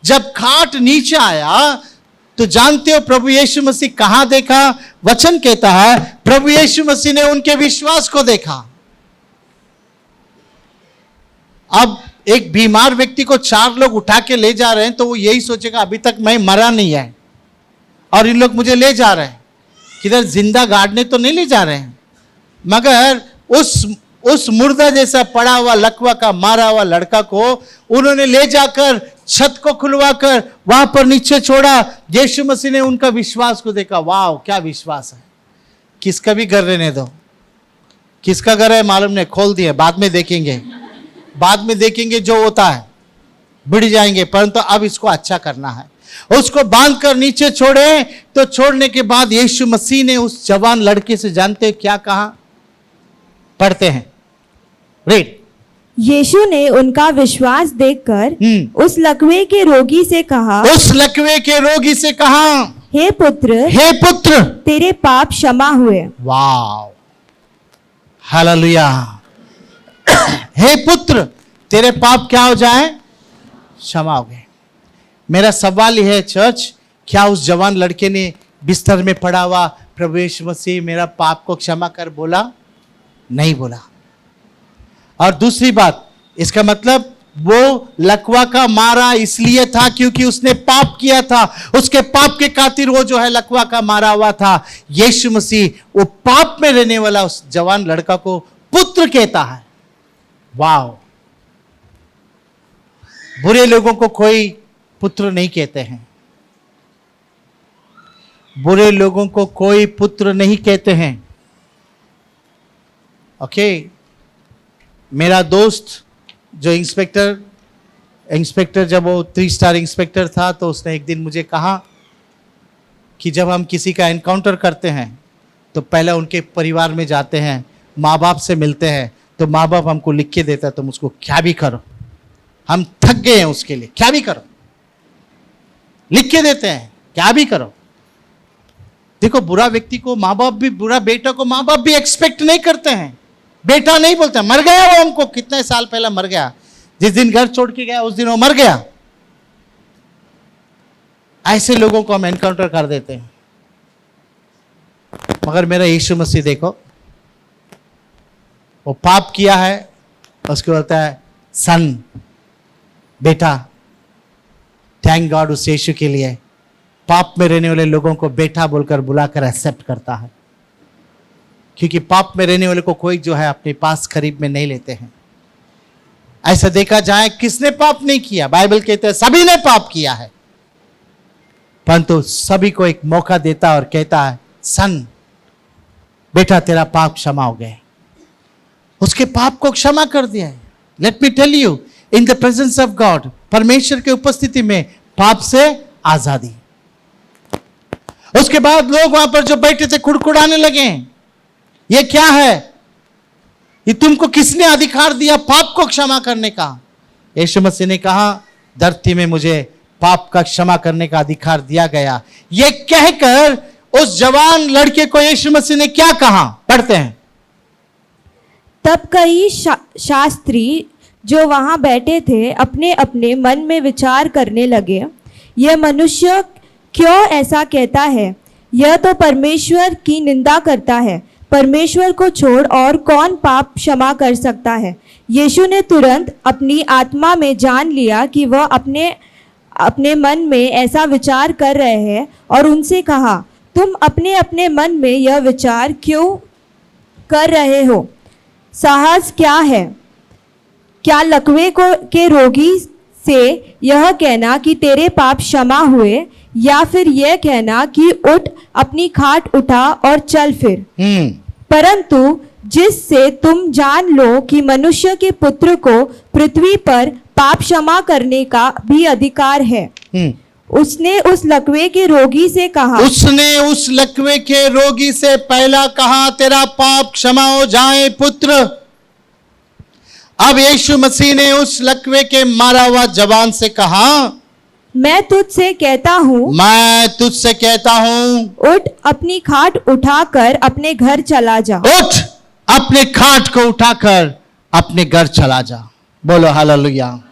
जब खाट नीचे आया तो जानते हो प्रभु यीशु मसीह कहां देखा? वचन कहता है प्रभु यीशु मसीह ने उनके विश्वास को देखा। अब एक बीमार व्यक्ति को 4 लोग उठा के ले जा रहे हैं तो वो यही सोचेगा अभी तक मैं मरा नहीं है और इन लोग मुझे ले जा रहे हैं, किधर जिंदा गाड़ने तो नहीं ले जा रहे हैं। मगर उस मुर्दा जैसा पड़ा हुआ लकवा का मारा हुआ लड़का को उन्होंने ले जाकर छत को खुलवाकर वहां पर नीचे छोड़ा। यीशु मसीह ने उनका विश्वास को देखा। वाह क्या विश्वास है। किसका भी घर रहने दो, किसका घर है मालूम नहीं, खोल दिए, बाद में देखेंगे, बाद में देखेंगे जो होता है, बिड़ जाएंगे, परंतु अब इसको अच्छा करना है। उसको बांधकर नीचे छोड़े तो छोड़ने के बाद यीशु मसीह ने उस जवान लड़के से जानते क्या कहा? पढ़ते हैं, रीड। यीशु ने उनका विश्वास देखकर उस लकवे के रोगी से कहा, उस लकवे के रोगी से कहा, हे पुत्र, तेरे पाप क्षमा हुए। वाव, हालेलुया। हे पुत्र, तेरे पाप क्या हो जाए? क्षमा हो गए। मेरा सवाल यह है चर्च, क्या उस जवान लड़के ने बिस्तर में पड़ा हुआ प्रभु यीशु मसीह मेरा पाप को क्षमा कर बोला? नहीं बोला। और दूसरी बात, इसका मतलब वो लकवा का मारा इसलिए था क्योंकि उसने पाप किया था, उसके पाप के खातिर वो जो है लकवा का मारा हुआ था। यीशु मसीह वो पाप में रहने वाला उस जवान लड़का को पुत्र कहता है। वाह! बुरे लोगों को कोई पुत्र नहीं कहते हैं, बुरे लोगों को कोई पुत्र नहीं कहते हैं। ओके, मेरा दोस्त जो इंस्पेक्टर जब वो 3 स्टार इंस्पेक्टर था, तो उसने एक दिन मुझे कहा कि जब हम किसी का एनकाउंटर करते हैं तो पहले उनके परिवार में जाते हैं, माँ बाप से मिलते हैं, तो माँ बाप हमको लिख के देता है तुम उसको क्या भी करो, हम थक गए हैं उसके लिए, क्या भी करो, लिख के देते हैं क्या भी करो। देखो, बुरा व्यक्ति को माँ बाप भी, बुरा बेटा को माँ बाप भी एक्सपेक्ट नहीं करते हैं। बेटा नहीं बोलते, मर गया वो, हमको कितने साल पहले मर गया, जिस दिन घर छोड़ के गया उस दिन वो मर गया। ऐसे लोगों को हम एनकाउंटर कर देते हैं। मगर मेरा यीशु मसीह देखो, वो पाप किया है, उसको बोलता है सन, बेटा। थैंक गॉड उस यीशु के लिए, पाप में रहने वाले लोगों को बेटा बोलकर बुलाकर एक्सेप्ट करता है, क्योंकि पाप में रहने वाले को कोई जो है अपने पास करीब में नहीं लेते हैं। ऐसा देखा जाए, किसने पाप नहीं किया? बाइबल कहते हैं सभी ने पाप किया है, परंतु सभी को एक मौका देता और कहता है सन, बेटा तेरा पाप क्षमा हो गए। उसके पाप को क्षमा कर दिया है। Let me tell you, in the presence of God, परमेश्वर की उपस्थिति में पाप से आजादी। उसके बाद लोग वहां पर जो बैठे थे कुड़कुड़ाने लगे, ये क्या है, ये तुमको किसने अधिकार दिया पाप को क्षमा करने का? यीशु मसीह ने कहा, धरती में मुझे पाप का क्षमा करने का अधिकार दिया गया। ये कहकर उस जवान लड़के को यीशु मसीह ने क्या कहा? पढ़ते हैं। तब कई शास्त्री जो वहां बैठे थे अपने अपने मन में विचार करने लगे, यह मनुष्य क्यों ऐसा कहता है? यह तो परमेश्वर की निंदा करता है। परमेश्वर को छोड़ और कौन पाप क्षमा कर सकता है? यीशु ने तुरंत अपनी आत्मा में जान लिया कि वह अपने मन में ऐसा विचार कर रहे हैं, और उनसे कहा, तुम अपने अपने मन में यह विचार क्यों कर रहे हो? साहस क्या है? क्या लकवे के रोगी से यह कहना कि तेरे पाप क्षमा हुए, या फिर यह कहना कि उठ, अपनी खाट उठा और चल फिर? परंतु जिससे तुम जान लो कि मनुष्य के पुत्र को पृथ्वी पर पाप क्षमा करने का भी अधिकार है, उसने उस लकवे के रोगी से कहा, उसने उस लकवे के रोगी से पहला कहा, तेरा पाप क्षमा हो जाए पुत्र। अब यीशु मसीह ने उस लकवे के मारा हुआ जवान से कहा, मैं तुझसे कहता हूँ, उठ, अपनी खाट उठाकर अपने घर चला जा। उठ, अपने खाट को उठाकर अपने घर चला जा। बोलो हालेलुया।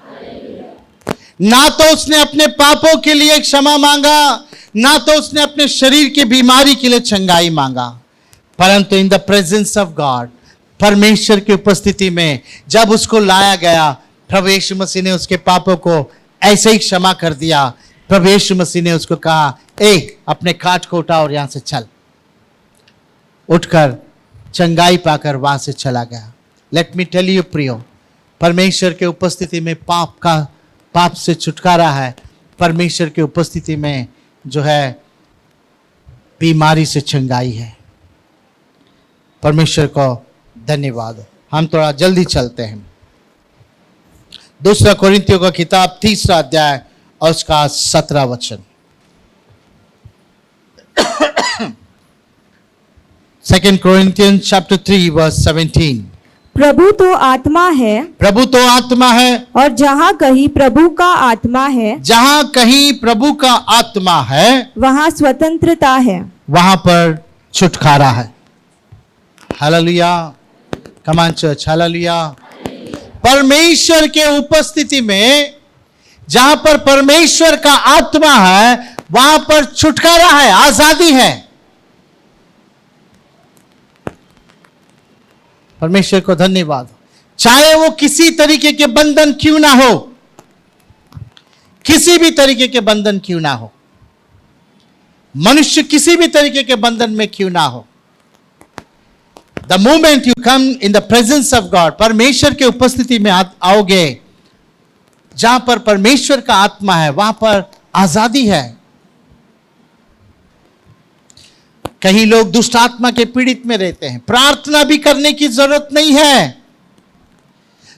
ना तो उसने अपने पापों के लिए क्षमा मांगा, ना तो उसने अपने शरीर की बीमारी के लिए चंगाई मांगा, परंतु इन द प्रेजेंस ऑफ गॉड, परमेश्वर की उपस्थिति में जब उसको लाया गया, प्रभु यीशु मसीह ने उसके पापों को ऐसे ही क्षमा कर दिया। प्रभु यीशु मसीह ने उसको कहा, अपने खाट को उठा और यहां से चल। उठकर चंगाई पाकर वहां से चला गया। लेट मी टेल यू प्रियो, परमेश्वर के उपस्थिति में पाप से छुटकारा है। परमेश्वर की उपस्थिति में जो है बीमारी से चंगाई है। परमेश्वर को धन्यवाद। हम थोड़ा जल्दी चलते हैं। 2 कोरिन्थियों का किताब 3 अध्याय और उसका 17 वचन। 2 Corinthians chapter 3 verse 17। प्रभु तो आत्मा है, प्रभु तो आत्मा है, और जहाँ कहीं प्रभु का आत्मा है, जहाँ कहीं प्रभु का आत्मा है, वहाँ स्वतंत्रता है, वहां पर छुटकारा है। Hallelujah. Come on church, hallelujah. परमेश्वर के उपस्थिति में जहां पर परमेश्वर का आत्मा है वहां पर छुटकारा है, आजादी है। परमेश्वर को धन्यवाद। चाहे वो किसी तरीके के बंधन क्यों ना हो, किसी भी तरीके के बंधन क्यों ना हो, मनुष्य किसी भी तरीके के बंधन में क्यों ना हो, the moment you come in the presence of God, परमेश्वर के उपस्थिति में आओगे, जहां पर परमेश्वर का आत्मा है वहां पर आजादी है। कई लोग दुष्ट आत्मा के पीड़ित में रहते हैं, प्रार्थना भी करने की जरूरत नहीं है।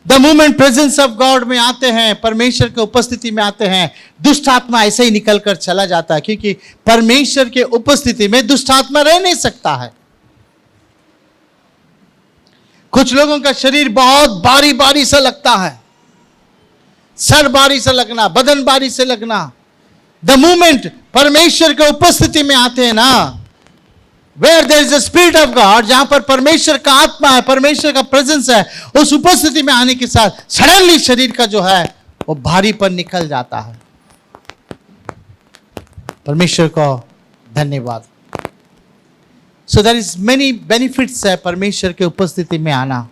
The moment presence of God में आते हैं, परमेश्वर के उपस्थिति में आते हैं, दुष्ट आत्मा ऐसे ही निकल कर चला जाता है, क्योंकि परमेश्वर के उपस्थिति में दुष्ट आत्मा रह नहीं सकता है। कुछ लोगों का शरीर बहुत भारी भारी सा लगता है, सर भारी सा लगना, बदन भारी से लगना। द मोमेंट परमेश्वर के उपस्थिति में आते हैं ना, Where there is a spirit of God, जहां पर परमेश्वर का आत्मा है, परमेश्वर का प्रेजेंस है, उस उपस्थिति में आने के साथ सडनली शरीर का जो है वो भारीपन निकल जाता है। परमेश्वर को धन्यवाद। So there is many benefits है परमेश्वर के उपस्थिति में आना।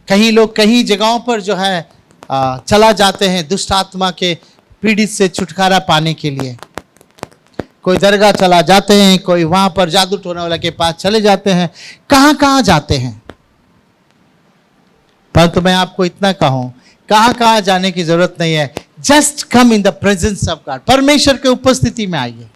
कहीं लोग कहीं जगहों पर जो है चला जाते हैं दुष्ट आत्मा के पीड़ित से छुटकारा पाने के लिए। कोई दरगाह चला जाते हैं, कोई वहां पर जादू टोना वाला के पास चले जाते हैं, कहां कहां जाते हैं। परंतु मैं आपको इतना कहूं, कहां कहां जाने की जरूरत नहीं है। Just come in the presence of God, परमेश्वर के उपस्थिति में आइए।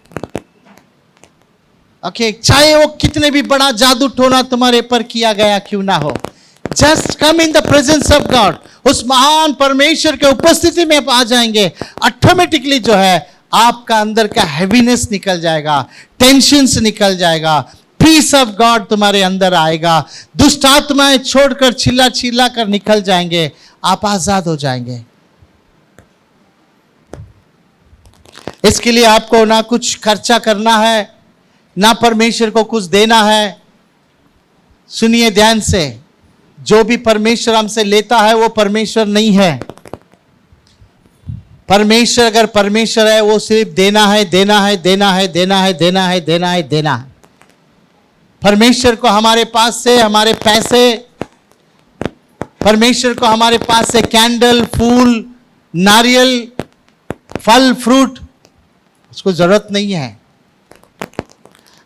ओके, चाहे वो कितने भी बड़ा जादू टोना तुम्हारे पर किया गया क्यों ना हो, just come in the presence of God. उस महान परमेश्वर के उपस्थिति में आप आ जाएंगे, ऑटोमेटिकली जो है आपका अंदर का हैवीनेस निकल जाएगा, टेंशन्स निकल जाएगा, पीस ऑफ गॉड तुम्हारे अंदर आएगा, दुष्ट आत्माएं छोड़कर चिल्ला चिल्ला कर निकल जाएंगे, आप आजाद हो जाएंगे। इसके लिए आपको ना कुछ खर्चा करना है, ना परमेश्वर को कुछ देना है। सुनिए ध्यान से, जो भी परमेश्वर हमसे लेता है वो परमेश्वर नहीं है। परमेश्वर अगर परमेश्वर है, वो सिर्फ देना है, देना है, देना है, देना है, देना है, देना है, देना है। परमेश्वर को हमारे पास से हमारे पैसे, परमेश्वर को हमारे पास से कैंडल, फूल, नारियल, फल, फ्रूट, उसको जरूरत नहीं है।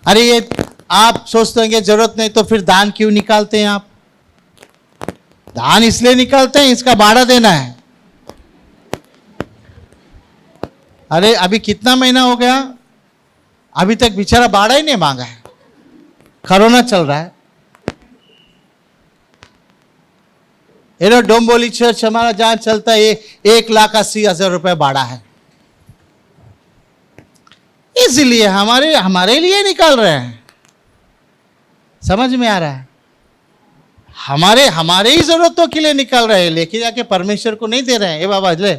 अरे ये आप सोचते होंगे जरूरत नहीं तो फिर दान क्यों निकालते हैं आप? दान इसलिए निकालते हैं, इसका भाड़ा देना है। अरे अभी कितना महीना हो गया, अभी तक बेचारा भाड़ा ही नहीं मांगा है, कोरोना चल रहा है। डोंबोली चर्च हमारा जहां चलता है 1,80,000 रुपए भाड़ा है, इसलिए हमारे लिए निकाल रहे हैं। समझ में आ रहा है? हमारे ही जरूरतों के लिए निकाल रहे हैं, लेके जाके परमेश्वर को नहीं दे रहे हैं। ये बाबा ले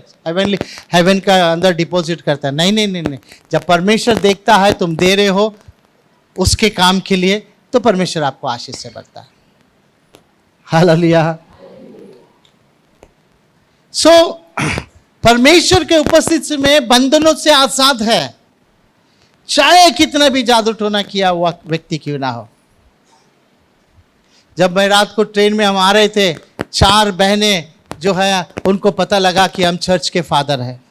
हेवन का अंदर डिपॉजिट करता है। नहीं नहीं नहीं नहीं, जब परमेश्वर देखता है तुम दे रहे हो उसके काम के लिए, तो परमेश्वर आपको आशीष से भरता है। हालेलुया। सो परमेश्वर के उपस्थिति में बंधनों से आजाद है, चाहे कितना भी जादू टोना किया हुआ व्यक्ति क्यों ना हो। जब मैं रात को ट्रेन में हम आ रहे थे, 4 बहनें जो है उनको पता लगा कि हम चर्च के फादर हैं।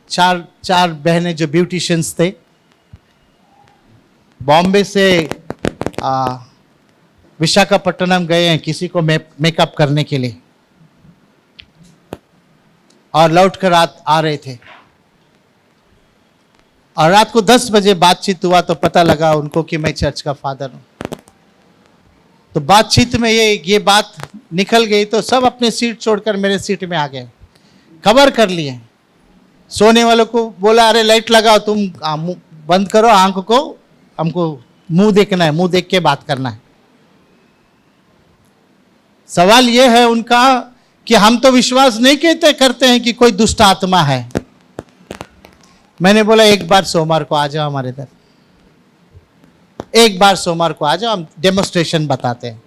4 बहनें जो ब्यूटिशियंस थे, बॉम्बे से विशाखापट्टनम गए हैं किसी को मेकअप करने के लिए, और लौटकर आ रहे थे। और रात को 10 बजे बातचीत हुआ तो पता लगा उनको कि मैं चर्च का फादर हूं। तो बातचीत में ये बात निकल गई, तो सब अपने सीट छोड़कर मेरे सीट में आ गए, कवर कर लिए। सोने वालों को बोला, अरे लाइट लगाओ, तुम बंद करो आंख को, हमको मुंह देखना है, मुंह देख के बात करना है। सवाल यह है उनका कि हम तो विश्वास नहीं करते हैं कि कोई दुष्ट आत्मा है। मैंने बोला एक बार सोमवार को आ जाओ हमारे इधर, एक बार सोमवार को आ जाओ, हम डेमोस्ट्रेशन बताते हैं।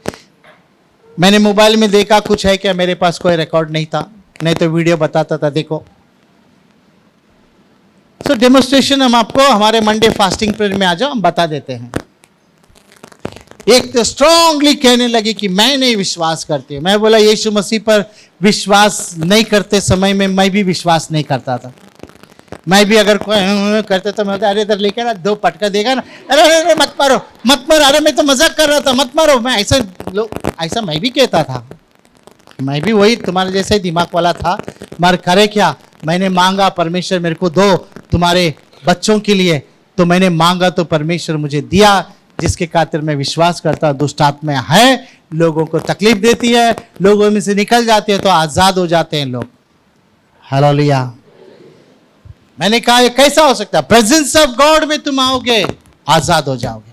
मैंने मोबाइल में देखा कुछ है क्या, मेरे पास कोई रिकॉर्ड नहीं था, नहीं तो वीडियो बताता था, देखो। सो डेमोन्स्ट्रेशन हम आपको हमारे मंडे फास्टिंग प्रेयर में आ जाओ, हम बता देते हैं। एक तो स्ट्रांगली कहने लगी कि मैं नहीं विश्वास करती। मैं बोला यीशु मसीह पर विश्वास नहीं करते समय में मैं भी विश्वास नहीं करता था। मैं भी अगर कोई करते तो मैं अरे इधर लेके ना 2 पटका देगा ना, अरे अरे मत मारो मत मारो, अरे मैं तो मजाक कर रहा था, मत मारो। मैं ऐसा मैं भी कहता था, मैं भी वही तुम्हारे जैसे दिमाग वाला था। मगर करे क्या, मैंने मांगा परमेश्वर मेरे को दो तुम्हारे बच्चों के लिए, तो मैंने मांगा तो परमेश्वर मुझे दिया, जिसके खातिर मैं विश्वास करता हूं। दुष्ट आत्मा है, लोगों को तकलीफ देती है, लोगों में से निकल जाती है तो आजाद हो जाते हैं लोग। हालेलुया। मैंने कहा ये कैसा हो सकता है, प्रेजेंस ऑफ गॉड में तुम आओगे आजाद हो जाओगे।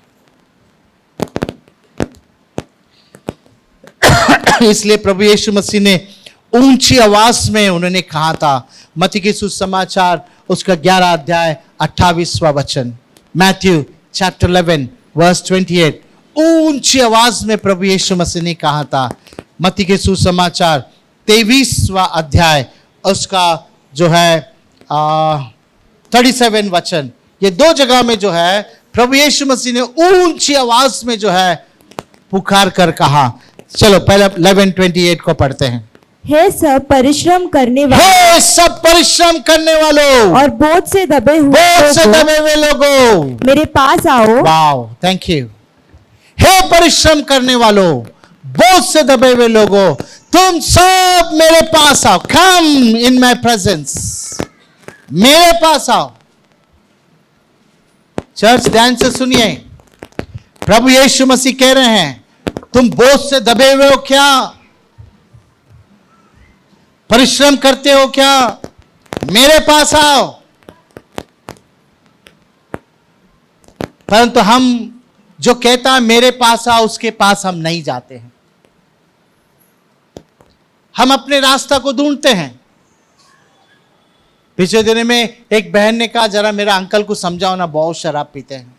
इसलिए प्रभु यीशु मसीह ने ऊंची आवाज में उन्होंने कहा था, मत्ती की सुसमाचार उसका 11 अध्याय 28वां वचन, मैथ्यू चैप्टर 11 वर्स 28, ऊंची आवाज में प्रभु यीशु मसीह ने कहा था। मत्ती के सुसमाचार 23वां अध्याय उसका जो है 37 वचन, ये 2 जगह में जो है प्रभु यीशु मसीह ने ऊंची आवाज में जो है पुकार कर कहा। चलो पहले 11:28 को पढ़ते हैं। हे सब परिश्रम करने वालों, हे सब परिश्रम करने वालों और बोझ से दबे हुए लोगों, मेरे पास आओ। Wow, thank you. हे परिश्रम करने वालों, बोझ से दबे हुए लोगों, तुम सब मेरे पास आओ। कम इन माय प्रेजेंस, मेरे पास आओ। चर्च ध्यान से सुनिए, प्रभु यीशु मसीह कह रहे हैं तुम बोझ से दबे हुए हो क्या, परिश्रम करते हो क्या, मेरे पास आओ। परंतु हम जो कहता है मेरे पास आओ, उसके पास हम नहीं जाते हैं। हम अपने रास्ता को ढूंढते हैं। पिछले दिनों में एक बहन ने कहा जरा मेरा अंकल को समझाओ ना, बहुत शराब पीते हैं।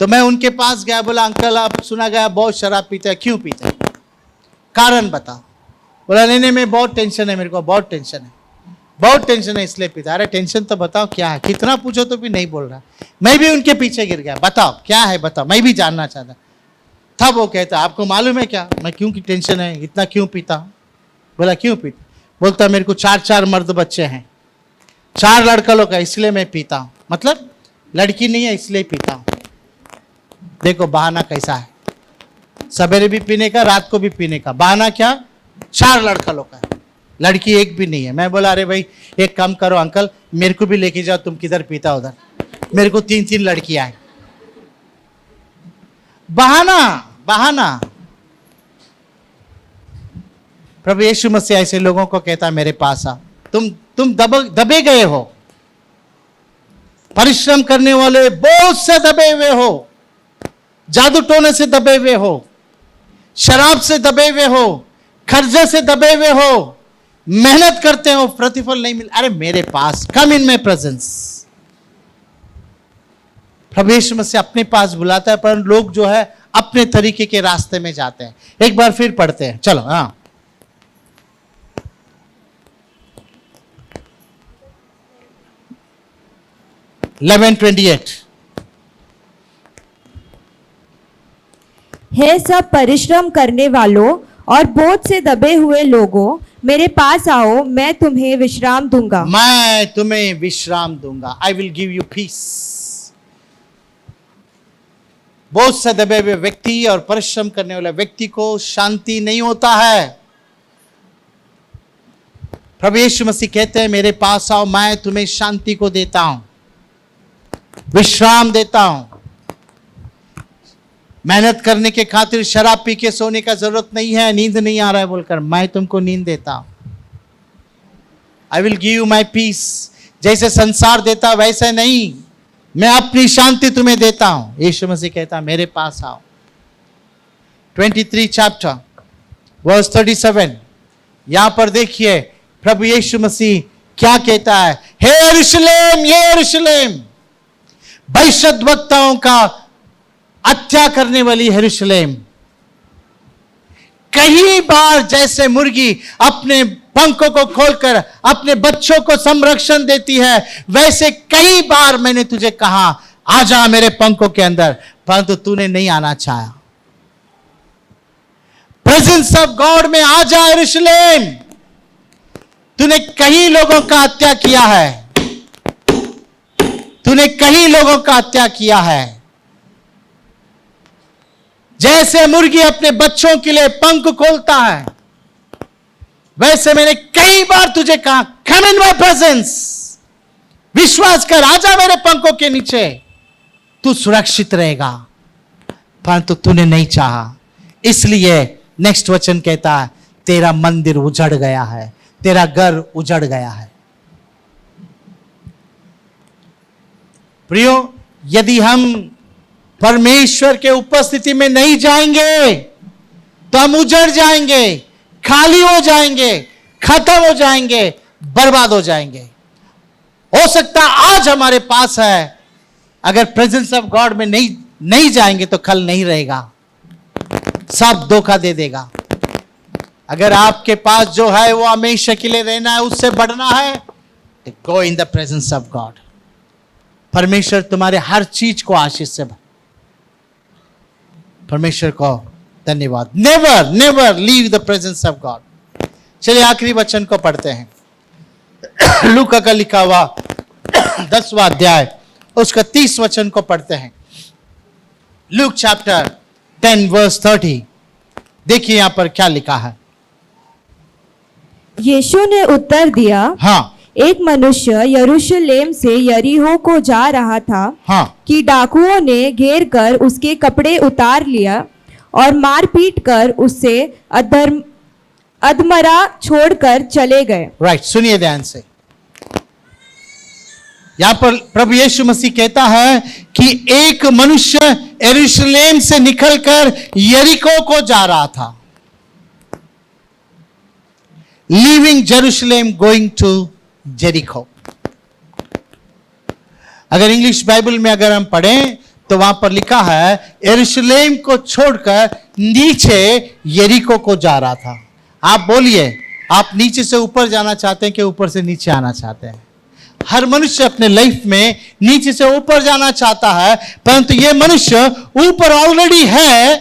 तो मैं उनके पास गया, बोला अंकल आप सुना गया बहुत शराब पीते हैं, क्यों पीते हैं, कारण बताओ। बोला नहीं मैं बहुत टेंशन है, मेरे को बहुत टेंशन है, बहुत टेंशन है इसलिए पीता। अरे टेंशन तो बताओ क्या है, कितना पूछो तो भी नहीं बोल रहा। मैं भी उनके पीछे गिर गया, बताओ क्या है बताओ, मैं भी जानना चाहता। तब वो कहता आपको मालूम है क्या मैं क्यों की टेंशन है, इतना क्यों पीता हूं। बोला क्यों पीता, बोलता मेरे को 4 मर्द बच्चे हैं, 4 लड़का लोग है, इसलिए मैं पीता हूं। मतलब लड़की नहीं है इसलिए पीता हूं। देखो बहाना कैसा है, सवेरे भी पीने का, रात को भी पीने का बहाना। क्या 4 लड़का लोग का, लड़की एक भी नहीं है। मैं बोला अरे भाई एक काम करो अंकल, मेरे को भी लेके जाओ, तुम किधर पीता उधर, मेरे को 3 लड़कियां हैं। बहाना बहाना। प्रभु यीशु मसीह ऐसे लोगों को कहता है मेरे पास आ। तुम दबे गए हो, परिश्रम करने वाले, बोझ से दबे हुए हो, जादू टोने से दबे हुए हो, शराब से दबे हुए हो, कर्जे से दबे हुए हो, मेहनत करते हो प्रतिफल नहीं मिल। अरे मेरे पास, कम इन माय प्रेजेंस। प्रभु यीशु मसीह अपने पास बुलाता है, पर लोग जो है अपने तरीके के रास्ते में जाते हैं। एक बार फिर पढ़ते हैं, चलो। हाँ 11:28। हे सब परिश्रम करने वालों और बोझ से दबे हुए लोगों, मेरे पास आओ, मैं तुम्हें विश्राम दूंगा। मैं तुम्हें विश्राम दूंगा। I will give you peace. बोझ से दबे हुए व्यक्ति और परिश्रम करने वाले व्यक्ति को शांति नहीं होता है। प्रभु यीशु मसीह कहते हैं मेरे पास आओ, मैं तुम्हें शांति को देता हूं, विश्राम देता हूं। मेहनत करने के खातिर शराब पी के सोने का जरूरत नहीं है, नींद नहीं आ रहा है बोलकर, मैं तुमको नींद देता हूं। I will give you my peace. जैसे संसार देता वैसे नहीं, मैं अपनी शांति तुम्हें देता हूं। यीशु मसीह कहता मेरे पास आओ। 23 चैप्टर वर्स 37, यहां पर देखिए प्रभु यीशु मसीह क्या कहता है। हे यरूशलेम, ये यरूशलेम, भविष्यद्वक्ताओं का हत्या करने वाली यरूशलेम, कई बार जैसे मुर्गी अपने पंखों को खोलकर अपने बच्चों को संरक्षण देती है, वैसे कई बार मैंने तुझे कहा आजा मेरे पंखों के अंदर, परंतु तूने नहीं आना चाहा। प्रेजेंस ऑफ गॉड में आजा यरूशलेम। तूने कई लोगों का हत्या किया है, तूने कई लोगों का हत्या किया है। जैसे मुर्गी अपने बच्चों के लिए पंख खोलता है, वैसे मैंने कई बार तुझे कहा कम इन माय प्रेजेंस, विश्वास कर, आजा मेरे पंखों के नीचे, तू सुरक्षित रहेगा, परंतु तूने नहीं चाहा। इसलिए नेक्स्ट वचन कहता है तेरा मंदिर उजड़ गया है, तेरा घर उजड़ गया है। प्रियो, यदि हम परमेश्वर के उपस्थिति में नहीं जाएंगे तो हम उजड़ जाएंगे, खाली हो जाएंगे, खत्म हो जाएंगे, बर्बाद हो जाएंगे। हो सकता आज हमारे पास है, अगर प्रेजेंस ऑफ गॉड में नहीं जाएंगे तो कल नहीं रहेगा, सब धोखा दे देगा। अगर आपके पास जो है वो हमेशा के लिए रहना है, उससे बढ़ना है, तो go in the presence of God. परमेश्वर तुम्हारे हर चीज को आशीष से भर। परमेश्वर को धन्यवाद। Never never leave the presence of God. चलिए आखिरी वचन को पढ़ते हैं। लूका का लिखा हुआ 10वां अध्याय उसका 30 वचन को पढ़ते हैं। Luke chapter 10 verse 30। देखिए यहां पर क्या लिखा है। यीशु ने उत्तर दिया, हाँ एक मनुष्य यरूशलेम से यरीहो को जा रहा था, हाँ कि डाकुओं ने घेर कर उसके कपड़े उतार लिया और मारपीट कर उससे अधमरा छोड़कर चले गए। राइट, सुनिए ध्यान से। यहां पर प्रभु यीशु मसीह कहता है कि एक मनुष्य यरूशलेम से निकलकर यरीको को जा रहा था। Leaving Jerusalem going to Jericho. अगर इंग्लिश बाइबल में अगर हम पढ़ें तो वहां पर लिखा है यरूशलेम को छोड़कर नीचे यरीको को जा रहा था। आप बोलिए, आप नीचे से ऊपर जाना चाहते हैं कि ऊपर से नीचे आना चाहते हैं? हर मनुष्य अपने लाइफ में नीचे से ऊपर जाना चाहता है, परंतु यह मनुष्य ऊपर ऑलरेडी है,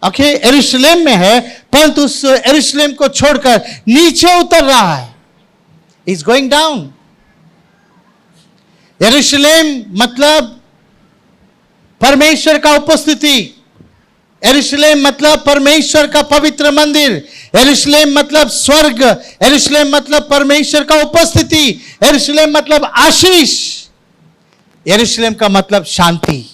ओके, यरूशलेम में है, परंतु उस यरूशलेम को छोड़कर नीचे उतर रहा है। Is going down. यरूशलेम मतलब परमेश्वर का उपस्थिति, यरूशलेम मतलब परमेश्वर का पवित्र मंदिर, यरूशलेम मतलब स्वर्ग, यरूशलेम मतलब परमेश्वर का उपस्थिति, यरूशलेम मतलब आशीष, यरूशलेम का मतलब शांति।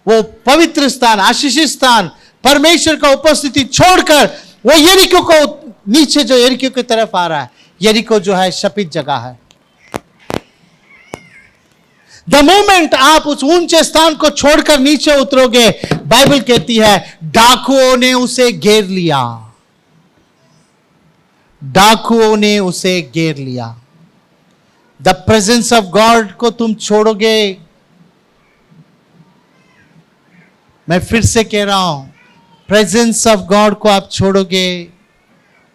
वो पवित्र स्थान, आशीषित स्थान, परमेश्वर का उपस्थिति छोड़कर वो यरीको को नीचे, जो यरीको की तरफ आ रहा है। यरीको जो है शपित जगह है। द मोमेंट आप उस ऊंचे स्थान को छोड़कर नीचे उतरोगे, बाइबल कहती है डाकुओं ने उसे घेर लिया। डाकुओं ने उसे घेर लिया। द प्रेजेंस ऑफ गॉड को तुम छोड़ोगे, मैं फिर से कह रहा हूं, प्रेजेंस ऑफ गॉड को आप छोड़ोगे,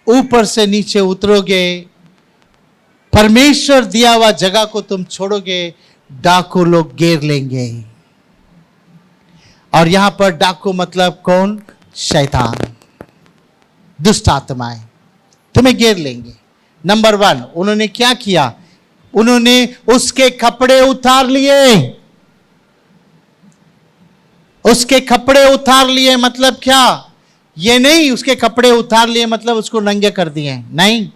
ऊपर से नीचे उतरोगे, परमेश्वर दिया हुआ जगह को तुम छोड़ोगे, डाकू लोग घेर लेंगे। और यहां पर डाकू मतलब कौन? शैतान, दुष्ट आत्माएं तुम्हें घेर लेंगे। नंबर 1, उन्होंने क्या किया? उन्होंने उसके कपड़े उतार लिए। उसके कपड़े उतार लिए मतलब क्या? ये नहीं उसके कपड़े उतार लिए मतलब उसको नंगे कर दिए, नहीं।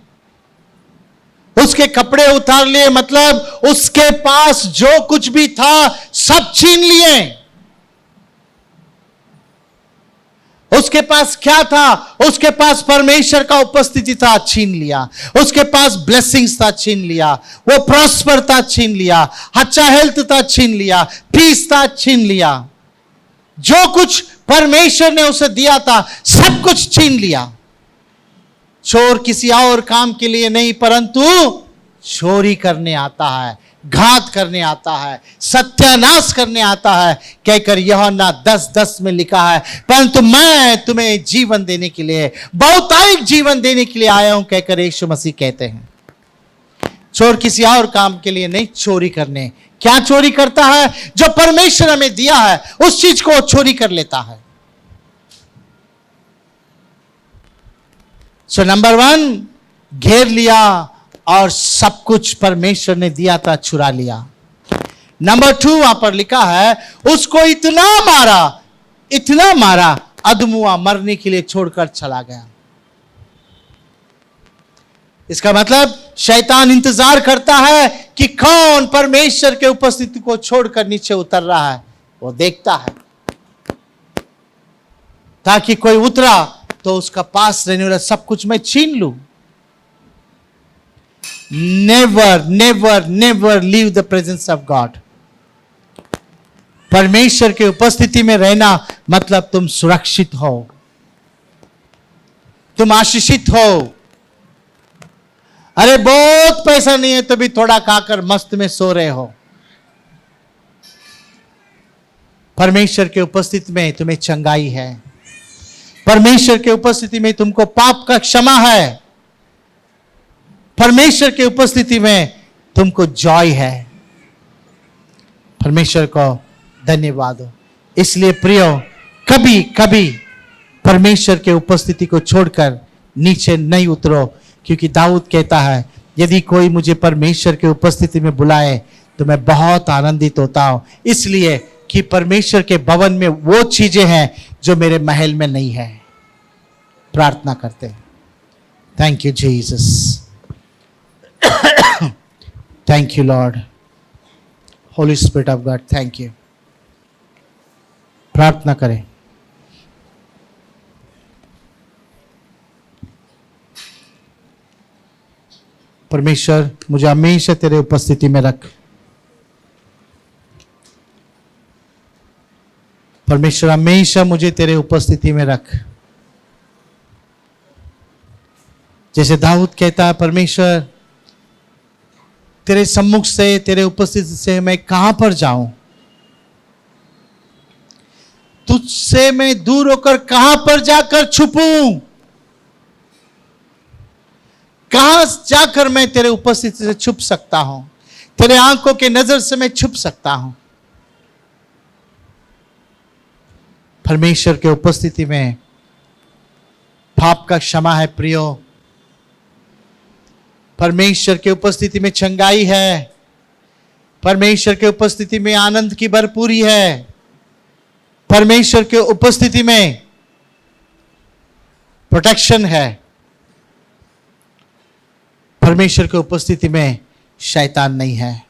उसके कपड़े उतार लिए मतलब उसके पास जो कुछ भी था सब छीन लिए। उसके पास क्या था? उसके पास परमेश्वर का उपस्थिति था, छीन लिया। उसके पास ब्लेसिंग्स था, छीन लिया। वो प्रॉस्पर था, छीन लिया। अच्छा हेल्थ था, छीन लिया। पीस था, छीन लिया। जो कुछ परमेश्वर ने उसे दिया था सब कुछ छीन लिया। चोर किसी और काम के लिए नहीं, परंतु चोरी करने आता है, घात करने आता है, सत्यानाश करने आता है, कहकर यूहन्ना 10:10 में लिखा है, परंतु मैं तुम्हें जीवन देने के लिए, बहुतायत जीवन देने के लिए आया हूं, कहकर यीशु मसीह कहते हैं। चोर किसी और काम के लिए नहीं, चोरी करने। क्या चोरी करता है? जो परमेश्वर हमें दिया है उस चीज को चोरी कर लेता है। सो नंबर 1, घेर लिया और सब कुछ परमेश्वर ने दिया था चुरा लिया। नंबर 2 वहां पर लिखा है, उसको इतना मारा अधमुआ मरने के लिए छोड़कर चला गया। इसका मतलब शैतान इंतजार करता है कि कौन परमेश्वर के उपस्थिति को छोड़कर नीचे उतर रहा है। वो देखता है ताकि कोई उतरा तो उसका पास रहने वाला सब कुछ मैं छीन लूं। Never leave the presence of God. परमेश्वर के उपस्थिति में रहना मतलब तुम सुरक्षित हो, तुम आशीषित हो। अरे बहुत पैसा नहीं है तो भी थोड़ा खाकर मस्त में सो रहे हो। परमेश्वर के उपस्थिति में तुम्हें चंगाई है, परमेश्वर के उपस्थिति में तुमको पाप का क्षमा है, परमेश्वर के उपस्थिति में तुमको जॉय है। परमेश्वर को धन्यवाद हो। इसलिए प्रियो, कभी कभी परमेश्वर के उपस्थिति को छोड़कर नीचे नहीं उतरो, क्योंकि दाऊद कहता है, यदि कोई मुझे परमेश्वर के उपस्थिति में बुलाए तो मैं बहुत आनंदित होता हूं, इसलिए कि परमेश्वर के भवन में वो चीजें हैं जो मेरे महल में नहीं है। प्रार्थना करते हैं। Thank you Jesus, thank you Lord, Holi spirit of God, thank you. प्रार्थना करें। परमेश्वर, मुझे हमेशा तेरे उपस्थिति में रख। परमेश्वर, हमेशा मुझे तेरे उपस्थिति में रख। जैसे दाऊद कहता है, परमेश्वर तेरे सम्मुख से, तेरे उपस्थिति से मैं कहां पर जाऊं? तुझसे मैं दूर होकर कहां पर जाकर छुपूं? कहां जाकर मैं तेरे उपस्थिति से छुप सकता हूं? तेरे आंखों के नजर से मैं छुप सकता हूं? परमेश्वर के उपस्थिति में पाप का क्षमा है प्रियो। परमेश्वर के उपस्थिति में चंगाई है। परमेश्वर के उपस्थिति में आनंद की भरपूरी है। परमेश्वर के उपस्थिति में प्रोटेक्शन है। परमेश्वर के उपस्थिति में शैतान नहीं है।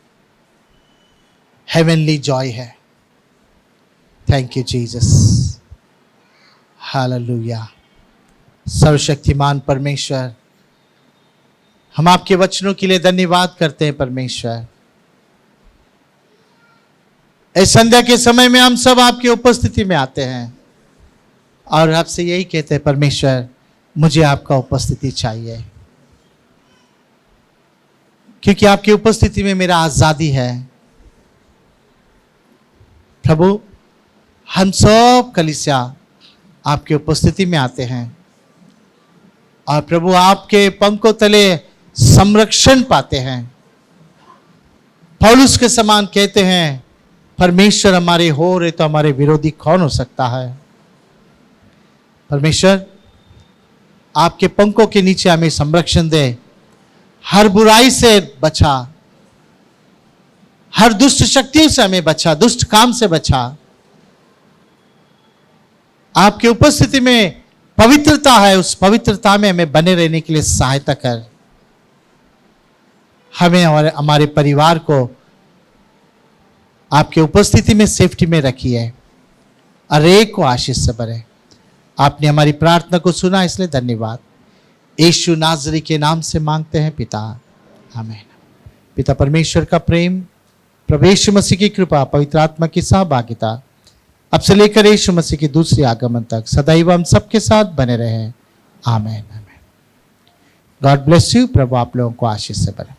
हेवनली जॉय है। Thank you Jesus, hallelujah. सर्वशक्तिमान परमेश्वर, हम आपके वचनों के लिए धन्यवाद करते हैं परमेश्वर। इस संध्या के समय में हम सब आपकी उपस्थिति में आते हैं और आपसे यही कहते हैं, परमेश्वर मुझे आपका उपस्थिति चाहिए, क्योंकि आपकी उपस्थिति में मेरा आजादी है। प्रभु, हम सब कलीसिया आपके उपस्थिति में आते हैं और प्रभु आपके पंखों तले संरक्षण पाते हैं। पौलुस के समान कहते हैं, परमेश्वर हमारे हो रहे तो हमारे विरोधी कौन हो सकता है? परमेश्वर, आपके पंखों के नीचे हमें संरक्षण दे। हर बुराई से बचा, हर दुष्ट शक्तियों से हमें बचा, दुष्ट काम से बचा। आपकी उपस्थिति में पवित्रता है, उस पवित्रता में हमें बने रहने के लिए सहायता कर। हमें और हमारे परिवार को आपके उपस्थिति में सेफ्टी में रखिए, हर एक को आशीष से भरे। आपने हमारी प्रार्थना को सुना, इसलिए धन्यवाद। यीशु नाज़री के नाम से मांगते हैं पिता, आमीन। पिता परमेश्वर का प्रेम, प्रभु यीशु मसीह की कृपा, पवित्र आत्मा की सहभागिता अब से लेकर यीशु मसीह की दूसरी आगमन तक सदैव हम सबके साथ बने रहे। आमीन, आमीन। God bless you. प्रभु आप लोगों को आशीष से भरे।